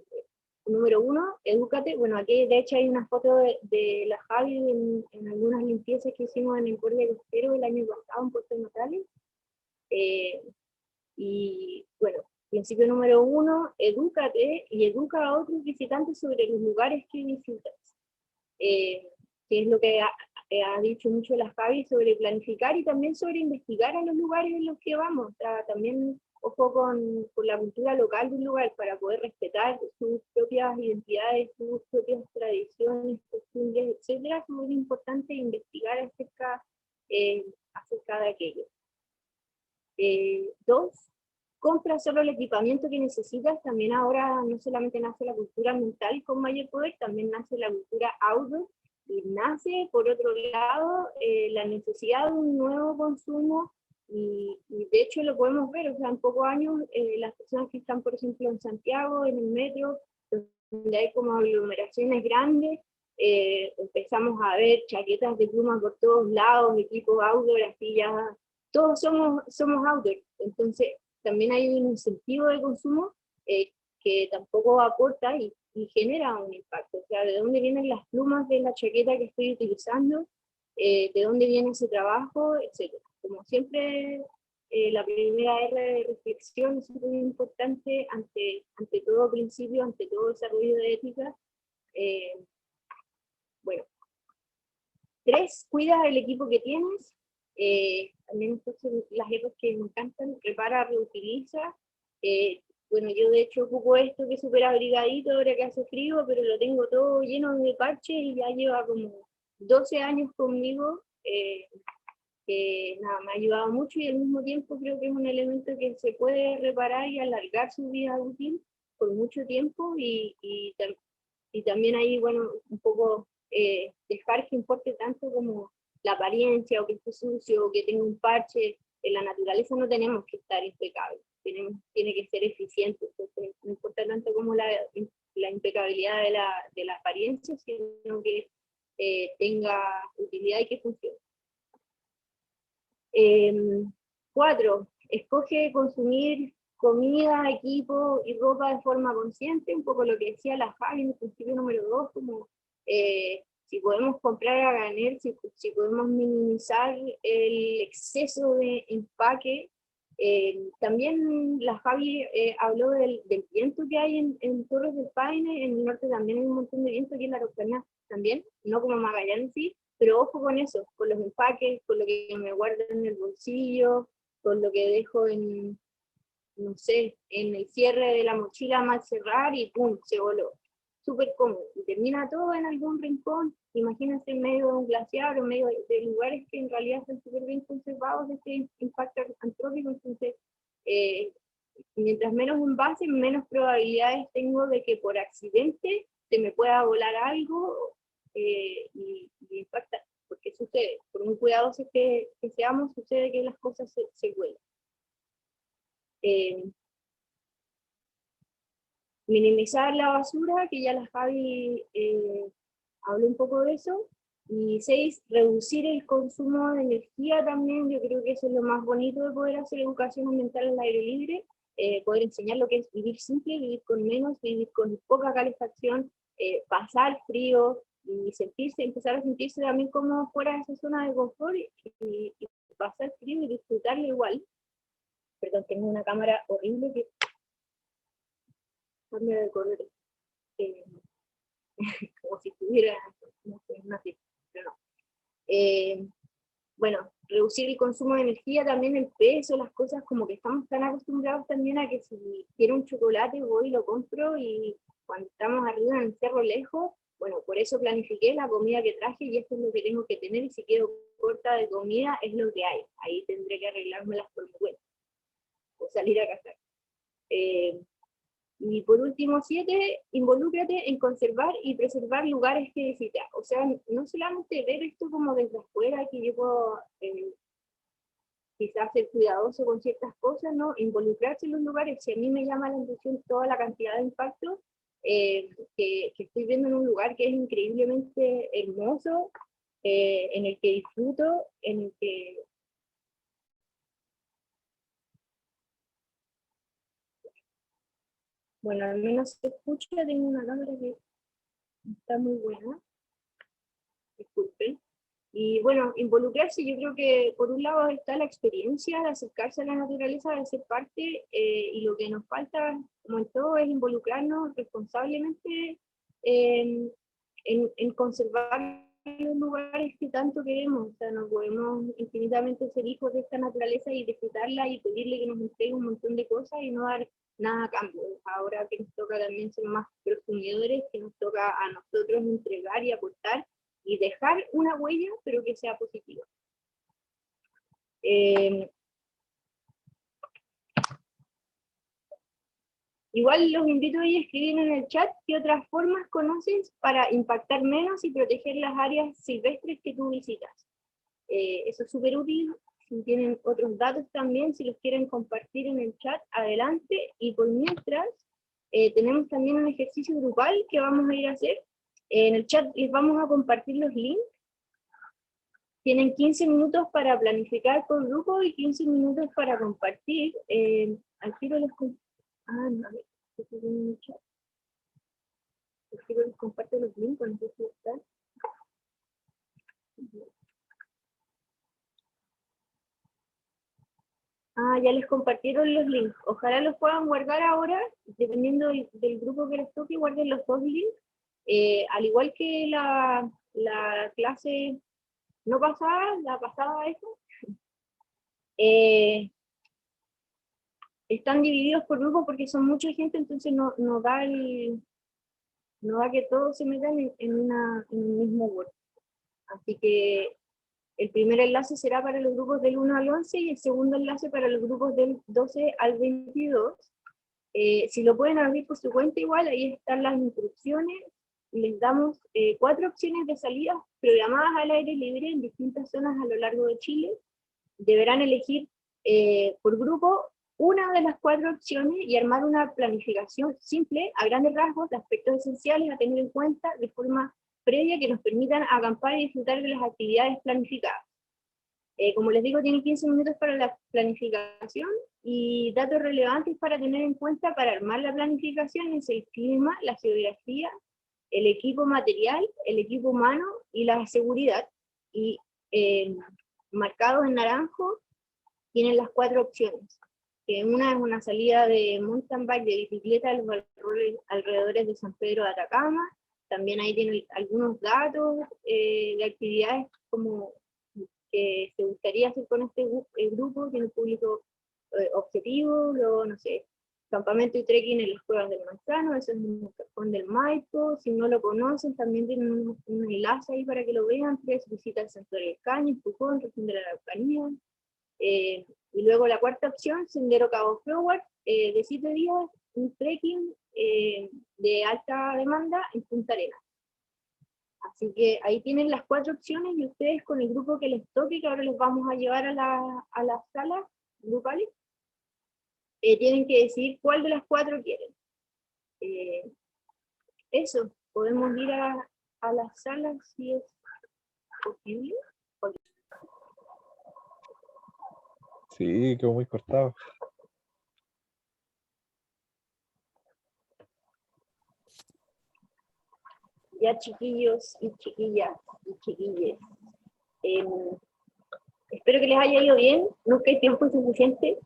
número 1, edúcate. Bueno, aquí de hecho hay una foto de la Javi en algunas limpiezas que hicimos en el borde costero el año pasado en Puerto Natales. Y bueno, principio número 1, edúcate y educa a otros visitantes sobre los lugares que visitas. Que es lo que ha dicho mucho la Javi sobre planificar y también sobre investigar a los lugares en los que vamos. O sea, también ojo con la cultura local de un lugar para poder respetar sus propias identidades, sus propias tradiciones, costumbres, etcétera. Es muy importante investigar acerca de aquello. 2, compra solo el equipamiento que necesitas. También ahora no solamente nace la cultura mental con mayor poder, también nace la cultura outdoor, y nace, por otro lado, la necesidad de un nuevo consumo, y de hecho lo podemos ver, o sea, en pocos años, las personas que están, por ejemplo, en Santiago, en el metro, donde hay como aglomeraciones grandes, empezamos a ver chaquetas de pluma por todos lados, equipos outdoor, así ya, todos somos outdoor. Entonces, también hay un incentivo de consumo que tampoco aporta y genera un impacto. O sea, ¿de dónde vienen las plumas de la chaqueta que estoy utilizando? ¿De dónde viene ese trabajo? Etcétera. Como siempre, la primera R de reflexión es muy importante ante todo principio, ante todo desarrollo de ética. Bueno, 3, cuida el equipo que tienes. También entonces las R's que me encantan: repara, reutiliza. Bueno, yo de hecho ocupo esto que es súper abrigadito ahora que hace frío, pero lo tengo todo lleno de parches y ya lleva como 12 años conmigo, que nada, me ha ayudado mucho, y al mismo tiempo creo que es un elemento que se puede reparar y alargar su vida útil por mucho tiempo, y también ahí, bueno, un poco dejar que importe tanto como la apariencia, o que esté sucio, o que tenga un parche. En la naturaleza no tenemos que estar impecables, tiene que ser eficiente. Entonces, no importa tanto como la impecabilidad de la apariencia, sino que tenga utilidad y que funcione. 4, escoge consumir comida, equipo y ropa de forma consciente, un poco lo que decía la Javi en el principio número 2, como si podemos comprar a granel, si podemos minimizar el exceso de empaque. También la Javi habló del viento que hay en Torres del Paine. En el norte también hay un montón de viento, aquí en la Araucanía también, no como Magallanes, sí, pero ojo con eso, con los empaques, con lo que me guardo en el bolsillo, con lo que dejo en, no sé, en el cierre de la mochila mal cerrar y ¡pum!, se voló. Súper cómodo. Y termina todo en algún rincón. Imagínense en medio de un glaciar o en medio de lugares que en realidad están súper bien conservados de este impacto antrópico. Entonces, mientras menos envase, menos probabilidades tengo de que por accidente se me pueda volar algo y impacta, porque sucede. Por muy cuidadosos que seamos, sucede que las cosas se vuelan. Minimizar la basura, que ya la Javi habló un poco de eso. Y 6, reducir el consumo de energía también. Yo creo que eso es lo más bonito de poder hacer educación ambiental al aire libre, poder enseñar lo que es vivir simple, vivir con menos, vivir con poca calefacción, pasar frío y empezar a sentirse también como fuera de esa zona de confort, y pasar frío y disfrutarlo igual. Perdón, tengo una cámara horrible que cambia de color. como si estuviera, no sé, no sé, pero no. Bueno, reducir el consumo de energía, también el peso, las cosas como que estamos tan acostumbrados también a que si quiero un chocolate voy y lo compro, y cuando estamos arriba en el cerro lejos, bueno, por eso planifiqué la comida que traje y esto es lo que tengo que tener, y si quedo corta de comida es lo que hay, ahí tendré que arreglármelas por mi cuenta o salir a cazar. Y por último, 7, involúcrate en conservar y preservar lugares que visitas. O sea, no solamente ver esto como desde afuera, que yo puedo quizás ser cuidadoso con ciertas cosas, ¿no? Involucrarse en los lugares. Si a mí me llama la atención toda la cantidad de impacto que estoy viendo en un lugar que es increíblemente hermoso, en el que disfruto, en el que... Bueno, al menos se escucha, tengo una cámara que está muy buena, disculpen. Y bueno, involucrarse, yo creo que por un lado está la experiencia de acercarse a la naturaleza, de ser parte, y lo que nos falta, como en todo, es involucrarnos responsablemente en conservar los lugares que tanto queremos. O sea, no podemos infinitamente ser hijos de esta naturaleza y disfrutarla y pedirle que nos entregue un montón de cosas y no dar nada a cambio. Ahora que nos toca también ser más consumidores, que nos toca a nosotros entregar y aportar y dejar una huella, pero que sea positiva. Igual los invito a escribir en el chat qué otras formas conoces para impactar menos y proteger las áreas silvestres que tú visitas. Eso es súper útil. Si tienen otros datos también, si los quieren compartir en el chat, adelante. Y por mientras, tenemos también un ejercicio grupal que vamos a ir a hacer. En el chat les vamos a compartir los links. Tienen 15 minutos para planificar por grupo y 15 minutos para compartir. Al tiro les comparto los links, no sé si están. Ya les compartieron los links. Ojalá los puedan guardar ahora, dependiendo del grupo que les toque, guarden los 2 links. Al igual que la clase no pasada, la pasada eso, están divididos por grupos porque son mucha gente, entonces no da que todos se metan en un mismo Word. Así que el primer enlace será para los grupos del 1 al 11 y el segundo enlace para los grupos del 12 al 22. Si lo pueden abrir por su cuenta igual, ahí están las instrucciones. Les damos 4 opciones de salida programadas al aire libre en distintas zonas a lo largo de Chile. Deberán elegir por grupo una de las 4 opciones y armar una planificación simple, a grandes rasgos, de aspectos esenciales a tener en cuenta de forma previa que nos permitan acampar y disfrutar de las actividades planificadas. Como les digo, tienen 15 minutos para la planificación, y datos relevantes para tener en cuenta para armar la planificación es el clima, la geografía, el equipo material, el equipo humano y la seguridad. Y marcados en naranjo tienen las 4 opciones. Que una es una salida de mountain bike, de bicicleta a los alrededores de San Pedro de Atacama. También ahí tienen algunos datos de actividades como que se gustaría hacer con este grupo, tiene un público objetivo, luego, no sé, campamento y trekking en las cuevas del Manzano, eso es en el Cajón del Maipo. Si no lo conocen, también tienen un enlace ahí para que lo vean. 3, visita el Santuario del Caño, Pucón, región de la Araucanía. Y luego la 4ª opción, Sendero Cabo Flowers, de 7 días, un trekking de alta demanda en Punta Arenas. Así que ahí tienen las 4 opciones, y ustedes con el grupo que les toque, que ahora les vamos a llevar a las salas grupales, tienen que decir cuál de las 4 quieren. Eso, podemos ir a las salas si es posible. Sí, quedó muy cortado. Ya, chiquillos y chiquillas y chiquilles. Espero que les haya ido bien, nunca hay tiempo suficiente.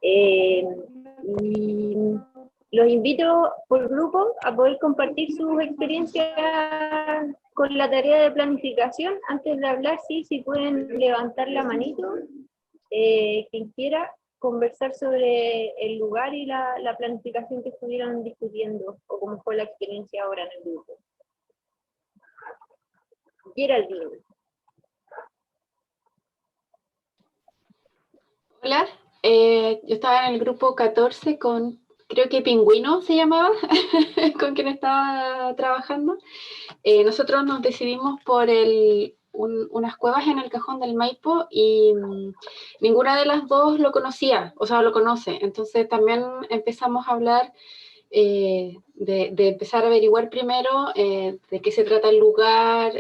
Y los invito por grupo a poder compartir sus experiencias con la tarea de planificación. Antes de hablar, sí, si pueden levantar la manito, quien quiera conversar sobre el lugar y la planificación que estuvieron discutiendo, o cómo fue la experiencia ahora en el grupo. Geraldine. Hola, yo estaba en el grupo 14 con, creo que Pingüino se llamaba, con quien estaba trabajando. Nosotros nos decidimos por unas cuevas en el Cajón del Maipo y ninguna de las dos lo conocía, o sea, lo conoce. Entonces también empezamos a hablar de empezar a averiguar primero de qué se trata el lugar,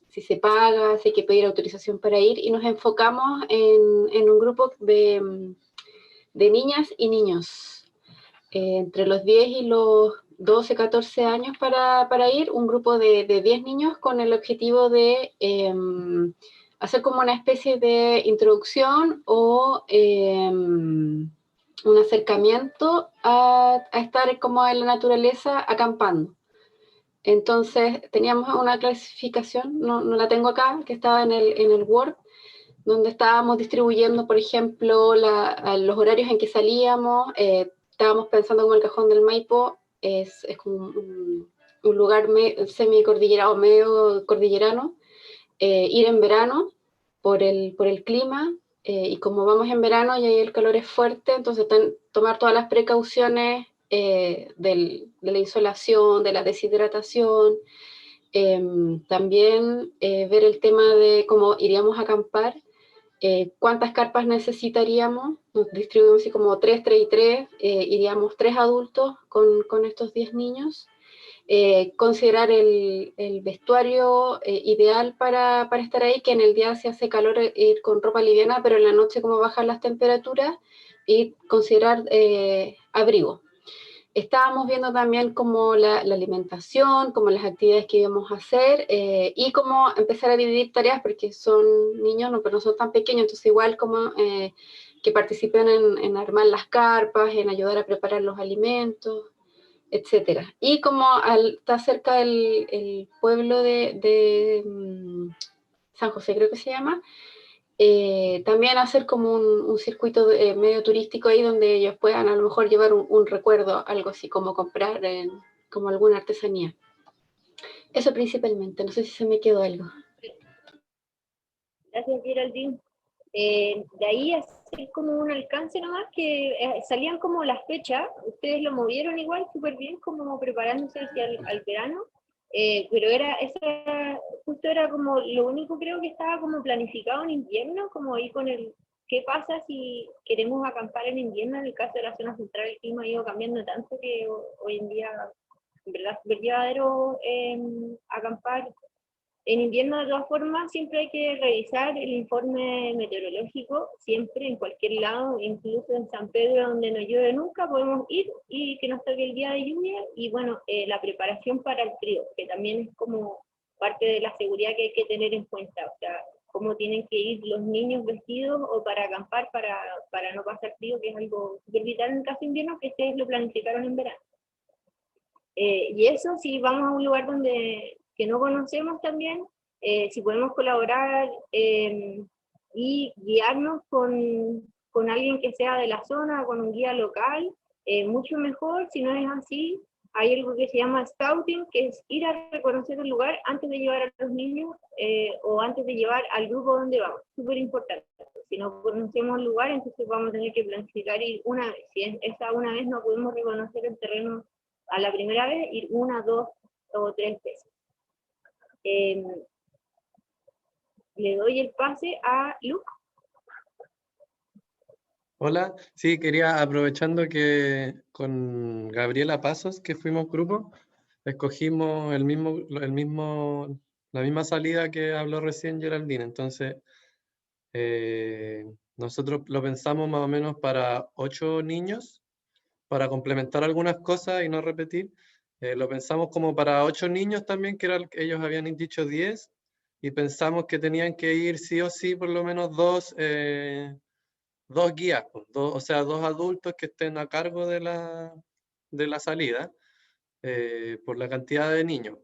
si se paga, si hay que pedir autorización para ir, y nos enfocamos en un grupo de niñas y niños, entre los 10 y los 12, 14 años para ir, un grupo de 10 niños con el objetivo de hacer como una especie de introducción o un acercamiento a estar como en la naturaleza acampando. Entonces teníamos una clasificación, no la tengo acá, que estaba en el Word, donde estábamos distribuyendo, por ejemplo, los horarios en que salíamos. Estábamos pensando como el Cajón del Maipo es como un lugar semicordillerano o medio cordillerano. Ir en verano por el clima, y como vamos en verano y ahí el calor es fuerte, entonces tomar todas las precauciones de la insolación, de la deshidratación. También ver el tema de cómo iríamos a acampar, cuántas carpas necesitaríamos. Nos distribuimos así como 3, 3 y 3, iríamos 3 adultos con estos 10 niños. Considerar el vestuario ideal para estar ahí, que en el día se hace calor, ir con ropa liviana, pero en la noche como bajan las temperaturas, y considerar abrigo. Estábamos viendo también como la alimentación, como las actividades que íbamos a hacer, y cómo empezar a dividir tareas, porque son niños, no, pero no son tan pequeños, entonces igual como que participen en armar las carpas, en ayudar a preparar los alimentos, etcétera. Y como está cerca el pueblo de San José, creo que se llama, también hacer como un circuito medio turístico ahí, donde ellos puedan a lo mejor llevar un recuerdo, algo así como comprar como alguna artesanía. Eso principalmente, no sé si se me quedó algo. Gracias, Geraldine. De ahí hacer como un alcance nomás, que salían como las fechas, ustedes lo movieron igual súper bien, como preparándose hacia al verano, pero justo era como lo único, creo que estaba como planificado en invierno, como ahí con qué pasa si queremos acampar en invierno. En el caso de la zona central el clima ha ido cambiando tanto que hoy en día en verdad es súper llevadero acampar. En invierno, de todas formas, siempre hay que revisar el informe meteorológico, siempre, en cualquier lado, incluso en San Pedro, donde no llueve nunca, podemos ir y que nos toque el día de lluvia. Y bueno, la preparación para el frío, que también es como parte de la seguridad que hay que tener en cuenta. O sea, cómo tienen que ir los niños vestidos o para acampar, para no pasar frío, que es algo súper vital en el caso de invierno, que ustedes lo planificaron en verano. Y eso, si vamos a un lugar que no conocemos también, si podemos colaborar y guiarnos con alguien que sea de la zona, con un guía local, mucho mejor. Si no es así, hay algo que se llama scouting, que es ir a reconocer el lugar antes de llevar a los niños o antes de llevar al grupo donde vamos. Súper importante. Si no conocemos el lugar, entonces vamos a tener que planificar ir una vez. Si esa una vez no podemos reconocer el terreno a la primera vez, ir 1, 2 o 3 veces. Le doy el pase a Luke. Hola, sí, quería, aprovechando que con Gabriela Pasos, que fuimos grupo, escogimos la misma salida que habló recién Geraldine. Entonces, nosotros lo pensamos más o menos para 8 niños, para complementar algunas cosas y no repetir. Lo pensamos como para 8 niños también, que ellos habían dicho 10, y pensamos que tenían que ir sí o sí por lo menos dos guías, o sea, 2 adultos que estén a cargo de de la salida, por la cantidad de niños.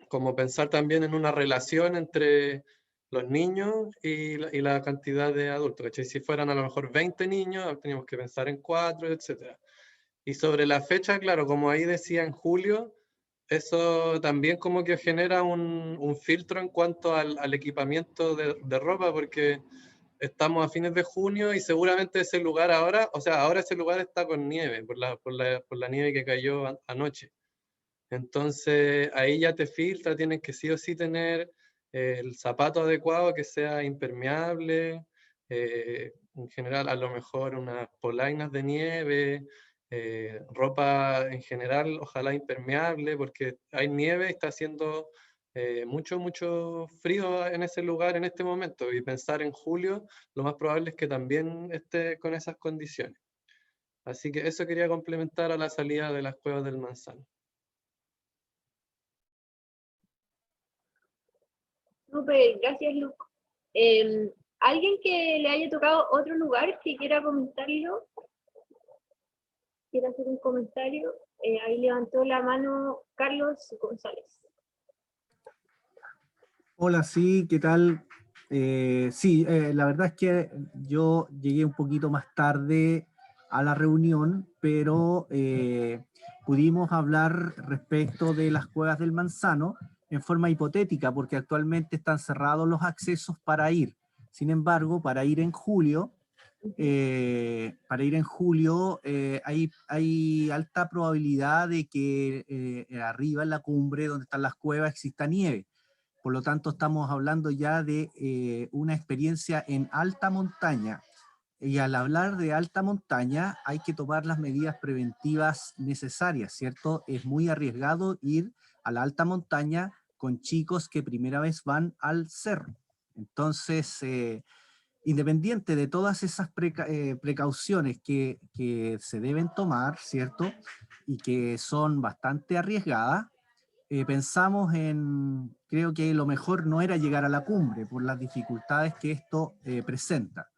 Como pensar también en una relación entre los niños y la cantidad de adultos, ¿cachai? Si fueran a lo mejor 20 niños, teníamos que pensar en 4, etc. Y sobre la fecha, claro, como ahí decía en julio, eso también como que genera un filtro en cuanto al equipamiento de ropa, porque estamos a fines de junio y seguramente ese lugar ahora, o sea, ahora ese lugar está con nieve, por la nieve que cayó anoche. Entonces ahí ya te filtra, tienes que sí o sí tener el zapato adecuado que sea impermeable, en general a lo mejor unas polainas de nieve, ropa en general ojalá impermeable, porque hay nieve y está haciendo mucho frío en ese lugar en este momento, y pensar en julio lo más probable es que también esté con esas condiciones. Así que eso quería complementar a la salida de las cuevas del Manzano. Súper, gracias, Luke. ¿Alguien que le haya tocado otro lugar que quiera comentarlo? ¿Quiere hacer un comentario? Ahí levantó la mano Carlos González. Hola, sí, ¿qué tal? Sí, la verdad es que yo llegué un poquito más tarde a la reunión, pero pudimos hablar respecto de las cuevas del Manzano en forma hipotética, porque actualmente están cerrados los accesos para ir. Sin embargo, para ir en julio, hay alta probabilidad de que arriba en la cumbre, donde están las cuevas, exista nieve. Por lo tanto, estamos hablando ya de una experiencia en alta montaña. Y al hablar de alta montaña, hay que tomar las medidas preventivas necesarias, ¿cierto? Es muy arriesgado ir a la alta montaña con chicos que primera vez van al cerro. Entonces, independiente de todas esas precauciones que se deben tomar, ¿cierto? Y que son bastante arriesgadas, pensamos creo que lo mejor no era llegar a la cumbre por las dificultades que esto presenta.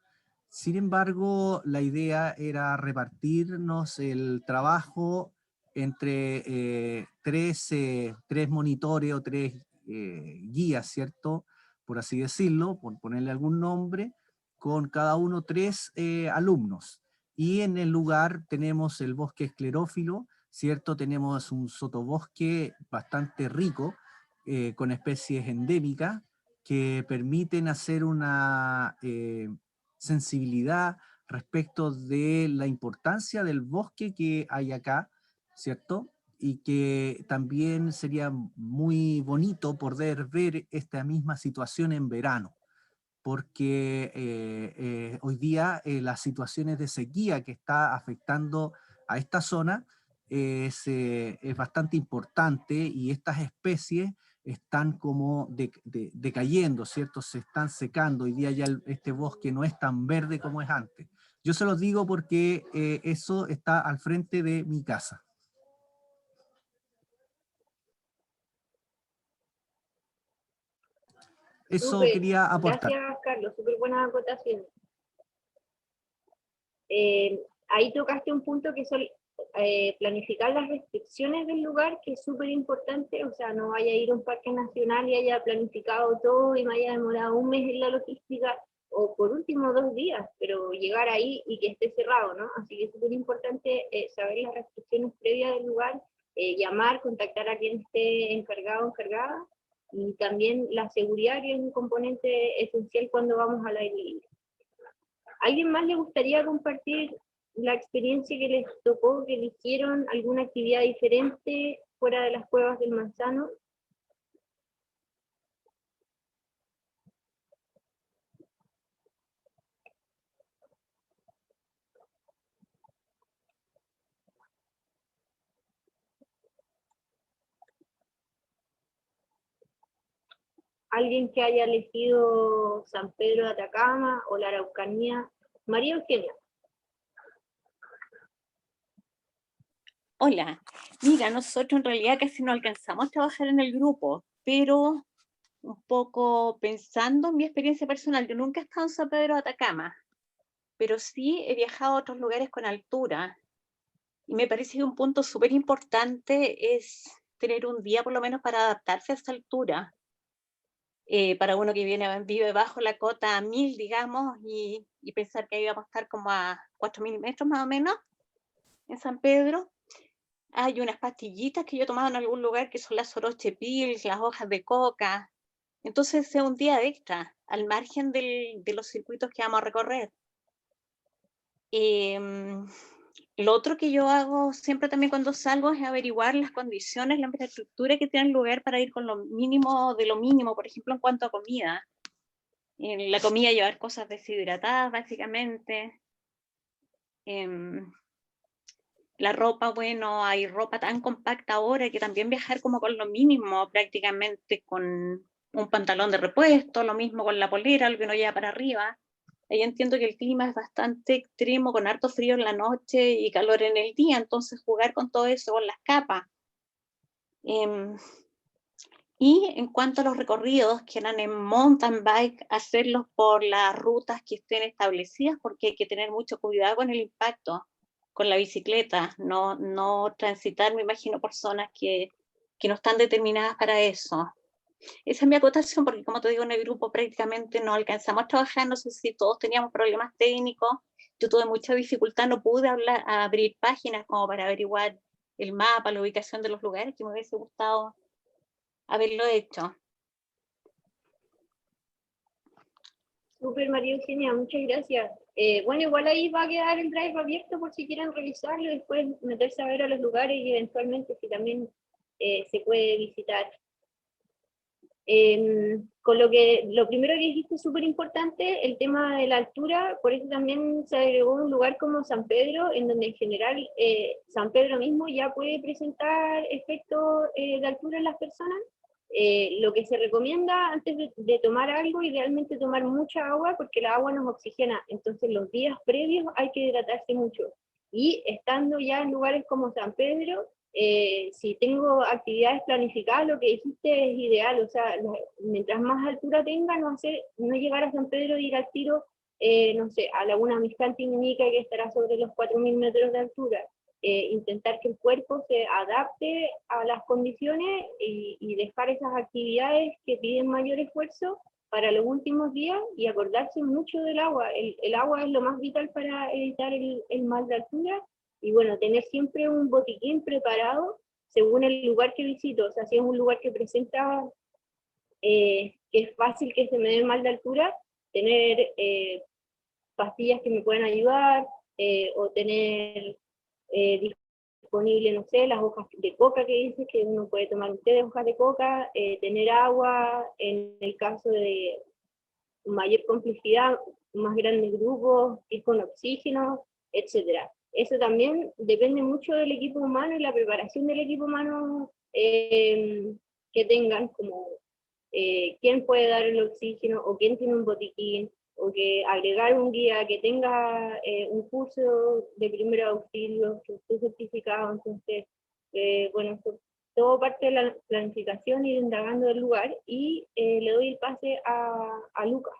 Sin embargo, la idea era repartirnos el trabajo entre tres monitores o tres guías, ¿cierto? Por así decirlo, por ponerle algún nombre, con cada uno tres alumnos. Y en el lugar tenemos el bosque esclerófilo, ¿cierto? Tenemos un sotobosque bastante rico, con especies endémicas, que permiten hacer una sensibilidad respecto de la importancia del bosque que hay acá, ¿cierto? Y que también sería muy bonito poder ver esta misma situación en verano, porque hoy día las situaciones de sequía que está afectando a esta zona es bastante importante, y estas especies están como decayendo, ¿cierto? Se están secando. Hoy día ya este bosque no es tan verde como es antes. Yo se los digo porque eso está al frente de mi casa. Eso Súper, quería aportar. gracias, Carlos, súper buena acotación. Ahí tocaste un punto que son planificar las restricciones del lugar, que es súper importante. O sea, no vaya a ir a un parque nacional y haya planificado todo y me haya demorado un mes en la logística, o por último 2 días, pero llegar ahí y que esté cerrado, ¿no? Así que es súper importante saber las restricciones previas del lugar, llamar, contactar a quien esté encargado o encargada, y también la seguridad, que es un componente esencial cuando vamos al aire libre. ¿Alguien más le gustaría compartir la experiencia que les tocó, que eligieron alguna actividad diferente fuera de las cuevas del Manzano? ¿Alguien que haya elegido San Pedro de Atacama o la Araucanía? María Eugenia. Hola, mira, nosotros en realidad casi no alcanzamos a trabajar en el grupo, pero un poco pensando en mi experiencia personal, yo nunca he estado en San Pedro de Atacama, pero sí he viajado a otros lugares con altura, Y me parece que un punto súper importante es tener un día por lo menos para adaptarse a esa altura. Para uno que vive bajo la cota 1000, digamos, y pensar que ahí vamos a estar como a 4000 metros más o menos en San Pedro. Hay unas pastillitas que yo he tomado en algún lugar que son las Soroche Pills, las hojas de coca. Entonces es un día extra, al margen de los circuitos que vamos a recorrer. Lo otro que yo hago siempre también cuando salgo es averiguar las condiciones, la infraestructura que tiene el lugar para ir con lo mínimo de lo mínimo, por ejemplo, en cuanto a comida. En la comida llevar cosas deshidratadas, básicamente. La ropa, bueno, hay ropa tan compacta ahora que también viajar como con lo mínimo, prácticamente con un pantalón de repuesto, lo mismo con la polera, lo que no lleva para arriba. Ahí entiendo que el clima es bastante extremo, con harto frío en la noche y calor en el día, entonces jugar con todo eso, con las capas. Y en cuanto a los recorridos, que eran en mountain bike, hacerlos por las rutas que estén establecidas, porque hay que tener mucho cuidado con el impacto, con la bicicleta, no transitar, me imagino, por zonas que no están determinadas para eso. Esa es mi acotación, porque como te digo, en el grupo prácticamente no alcanzamos a trabajar, no sé si todos teníamos problemas técnicos, yo tuve mucha dificultad, no pude abrir páginas como para averiguar el mapa, la ubicación de los lugares, que me hubiese gustado haberlo hecho. Súper, María Eugenia, muchas gracias. Bueno, igual ahí va a quedar el drive abierto por si quieren revisarlo y después meterse a ver a los lugares y eventualmente si también se puede visitar. Con lo primero que dijiste es súper importante, el tema de la altura, por eso también se agregó un lugar como San Pedro, en donde en general San Pedro mismo ya puede presentar efectos de altura en las personas. Lo que se recomienda antes de tomar algo, idealmente tomar mucha agua, porque el agua nos oxigena, entonces los días previos hay que hidratarse mucho. Y estando ya en lugares como San Pedro, si tengo actividades planificadas, lo que dijiste es ideal, o sea, mientras más altura tenga, no llegar a San Pedro e ir al tiro, no sé, a Laguna Miscanti Minica, que estará sobre los 4000 metros de altura. Intentar que el cuerpo se adapte a las condiciones y dejar esas actividades que piden mayor esfuerzo para los últimos días y acordarse mucho del agua. El agua es lo más vital para evitar el mal de altura. Y bueno, tener siempre un botiquín preparado según el lugar que visito. O sea, si es un lugar que presenta que es fácil que se me dé mal de altura, tener pastillas que me puedan ayudar o tener disponible, no sé, las hojas de coca que dice que uno puede tomar un té de hojas de coca, tener agua en el caso de mayor complejidad, más grandes grupos, ir con oxígeno, etcétera. Eso también depende mucho del equipo humano y la preparación del equipo humano que tengan, como quién puede dar el oxígeno o quién tiene un botiquín, o que agregar un guía que tenga un curso de primer auxilio, que esté certificado. Entonces, bueno, todo parte de la planificación y indagando del lugar, y le doy el pase a Lucas.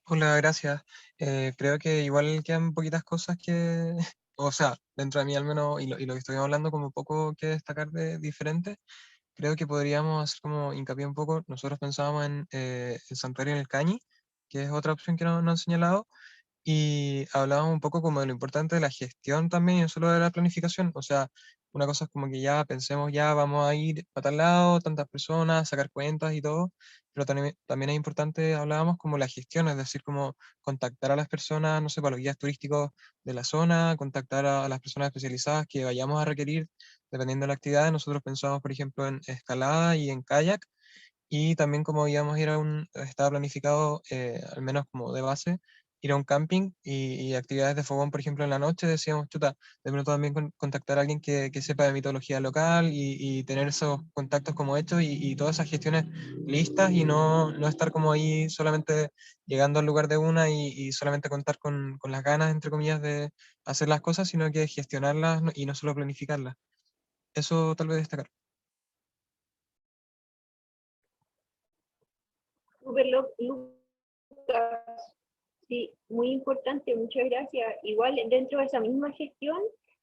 Hola, gracias. Creo que igual quedan poquitas cosas que, o sea, dentro de mí al menos, y lo que estoy hablando como poco que destacar de diferente, creo que podríamos hacer como hincapié un poco, nosotros pensábamos en el santuario en el Cañi, que es otra opción que nos han señalado, y hablábamos un poco como de lo importante de la gestión también, y no solo de la planificación. O sea, una cosa es como que ya pensemos, ya vamos a ir para tal lado, tantas personas, sacar cuentas y todo, pero también es importante, hablábamos como la gestión, es decir, como contactar a las personas, no sé, para los guías turísticos de la zona, contactar a las personas especializadas que vayamos a requerir, dependiendo de la actividad. Nosotros pensamos, por ejemplo, en escalada y en kayak, y también como íbamos a ir estaba planificado, al menos como de base, ir a un camping y actividades de fogón, por ejemplo, en la noche, decíamos, chuta, de pronto también contactar a alguien que sepa de mitología local y tener esos contactos como hechos y todas esas gestiones listas y no estar como ahí solamente llegando al lugar de una y solamente contar con las ganas, entre comillas, de hacer las cosas, sino que gestionarlas y no solo planificarlas. Eso tal vez destacar. Super Lucas, Sí, muy importante, muchas gracias. Igual dentro de esa misma gestión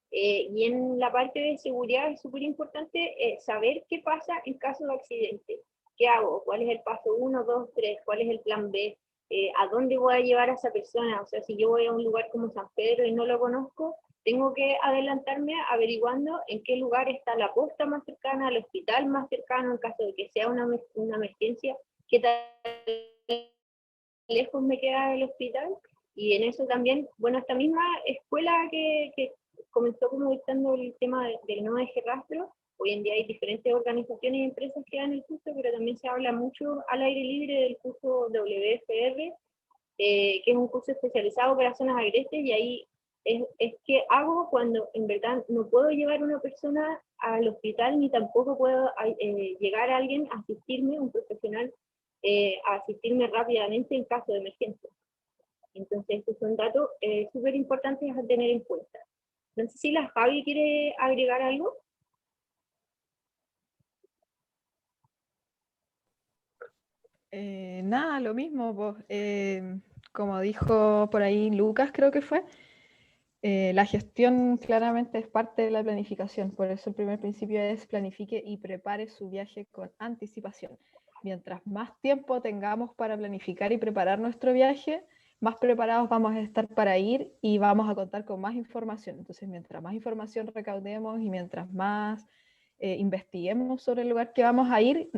y en la parte de seguridad es súper importante saber qué pasa en caso de accidente. ¿Qué hago? ¿Cuál es el paso 1, 2, 3? ¿Cuál es el plan B? ¿A dónde voy a llevar a esa persona? O sea, si yo voy a un lugar como San Pedro y no lo conozco, tengo que adelantarme averiguando en qué lugar está la posta más cercana, el hospital más cercano, en caso de que sea una emergencia, qué tan lejos me queda del hospital. Y en eso también, bueno, esta misma escuela que comenzó como dictando el tema del no deje rastro, hoy en día hay diferentes organizaciones y empresas que dan el curso, pero también se habla mucho al aire libre del curso WFR, que es un curso especializado para zonas agrestes, y ahí es que hago cuando en verdad no puedo llevar a una persona al hospital, ni tampoco puedo llegar a alguien a asistirme, un profesional, a asistirme rápidamente en caso de emergencia. Entonces, estos son datos súper importantes a tener en cuenta. No sé si la Javi quiere agregar algo. Nada, lo mismo, pues, como dijo por ahí Lucas, creo que fue, la gestión claramente es parte de la planificación, por eso el primer principio es planifique y prepare su viaje con anticipación. Mientras más tiempo tengamos para planificar y preparar nuestro viaje, más preparados vamos a estar para ir y vamos a contar con más información. Entonces, mientras más información recaudemos y mientras más investiguemos sobre el lugar que vamos a ir,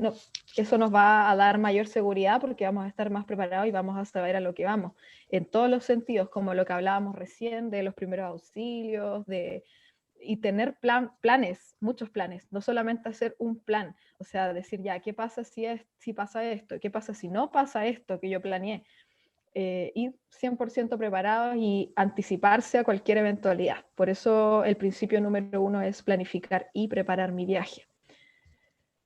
eso nos va a dar mayor seguridad porque vamos a estar más preparados y vamos a saber a lo que vamos, en todos los sentidos, como lo que hablábamos recién, de los primeros auxilios, y tener planes, muchos planes, no solamente hacer un plan, o sea, decir ya, ¿qué pasa si pasa esto? ¿Qué pasa si no pasa esto que yo planeé? Ir 100% preparados y anticiparse a cualquier eventualidad. Por eso el principio número 1 es planificar y preparar mi viaje.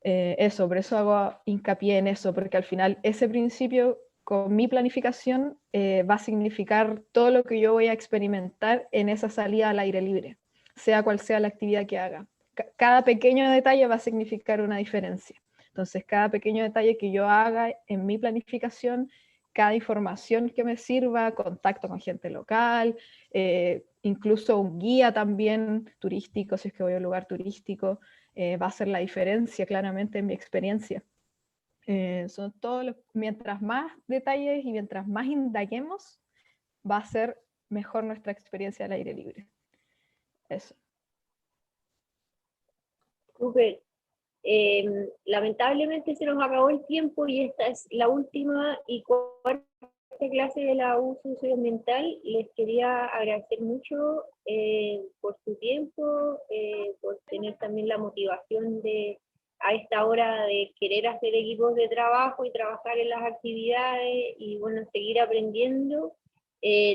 Por eso hago hincapié en eso, porque al final ese principio con mi planificación va a significar todo lo que yo voy a experimentar en esa salida al aire libre, sea cual sea la actividad que haga. Cada pequeño detalle va a significar una diferencia. Entonces, cada pequeño detalle que yo haga en mi planificación, cada información que me sirva, contacto con gente local, incluso un guía también turístico, si es que voy a un lugar turístico, va a hacer la diferencia claramente en mi experiencia. Son mientras más detalles y mientras más indaguemos, va a ser mejor nuestra experiencia al aire libre. Eso. Súper. Lamentablemente se nos acabó el tiempo y esta es la última y cuarta clase de la U socioambiental. Les quería agradecer mucho por su tiempo, por tener también la motivación de a esta hora de querer hacer equipos de trabajo y trabajar en las actividades y bueno, seguir aprendiendo.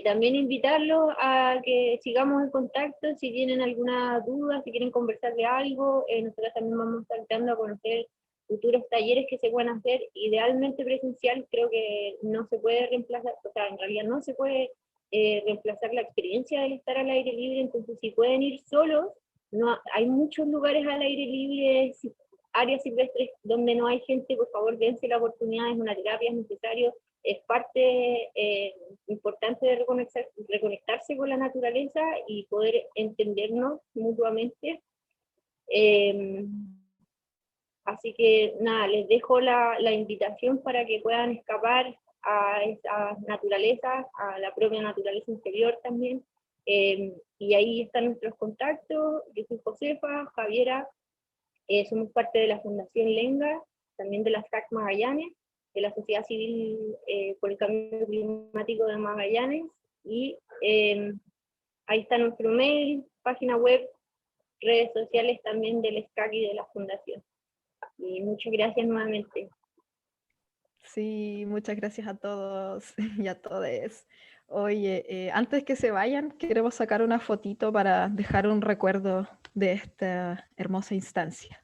También invitarlos a que sigamos en contacto si tienen alguna duda, si quieren conversar de algo. Nosotros también vamos tratando a conocer futuros talleres que se puedan hacer, idealmente presencial. Creo que no se puede reemplazar, o sea, en realidad no se puede reemplazar la experiencia del estar al aire libre. Entonces, si pueden ir solos, hay muchos lugares al aire libre, áreas silvestres donde no hay gente, por favor dense la oportunidad, es una terapia, es necesario, es parte importante de reconectarse con la naturaleza y poder entendernos mutuamente. Así que nada, les dejo la invitación para que puedan escapar a esa naturaleza, a la propia naturaleza interior también. Y ahí están nuestros contactos. Yo soy Josefa, Javiera, somos parte de la Fundación Lenga, también de la SAC Magallanes, de la Sociedad Civil por el Cambio Climático de Magallanes, y ahí está nuestro mail, página web, redes sociales también del SCAC y de la Fundación. Y muchas gracias nuevamente. Sí, muchas gracias a todos y a todes. Oye, antes que se vayan, queremos sacar una fotito para dejar un recuerdo de esta hermosa instancia.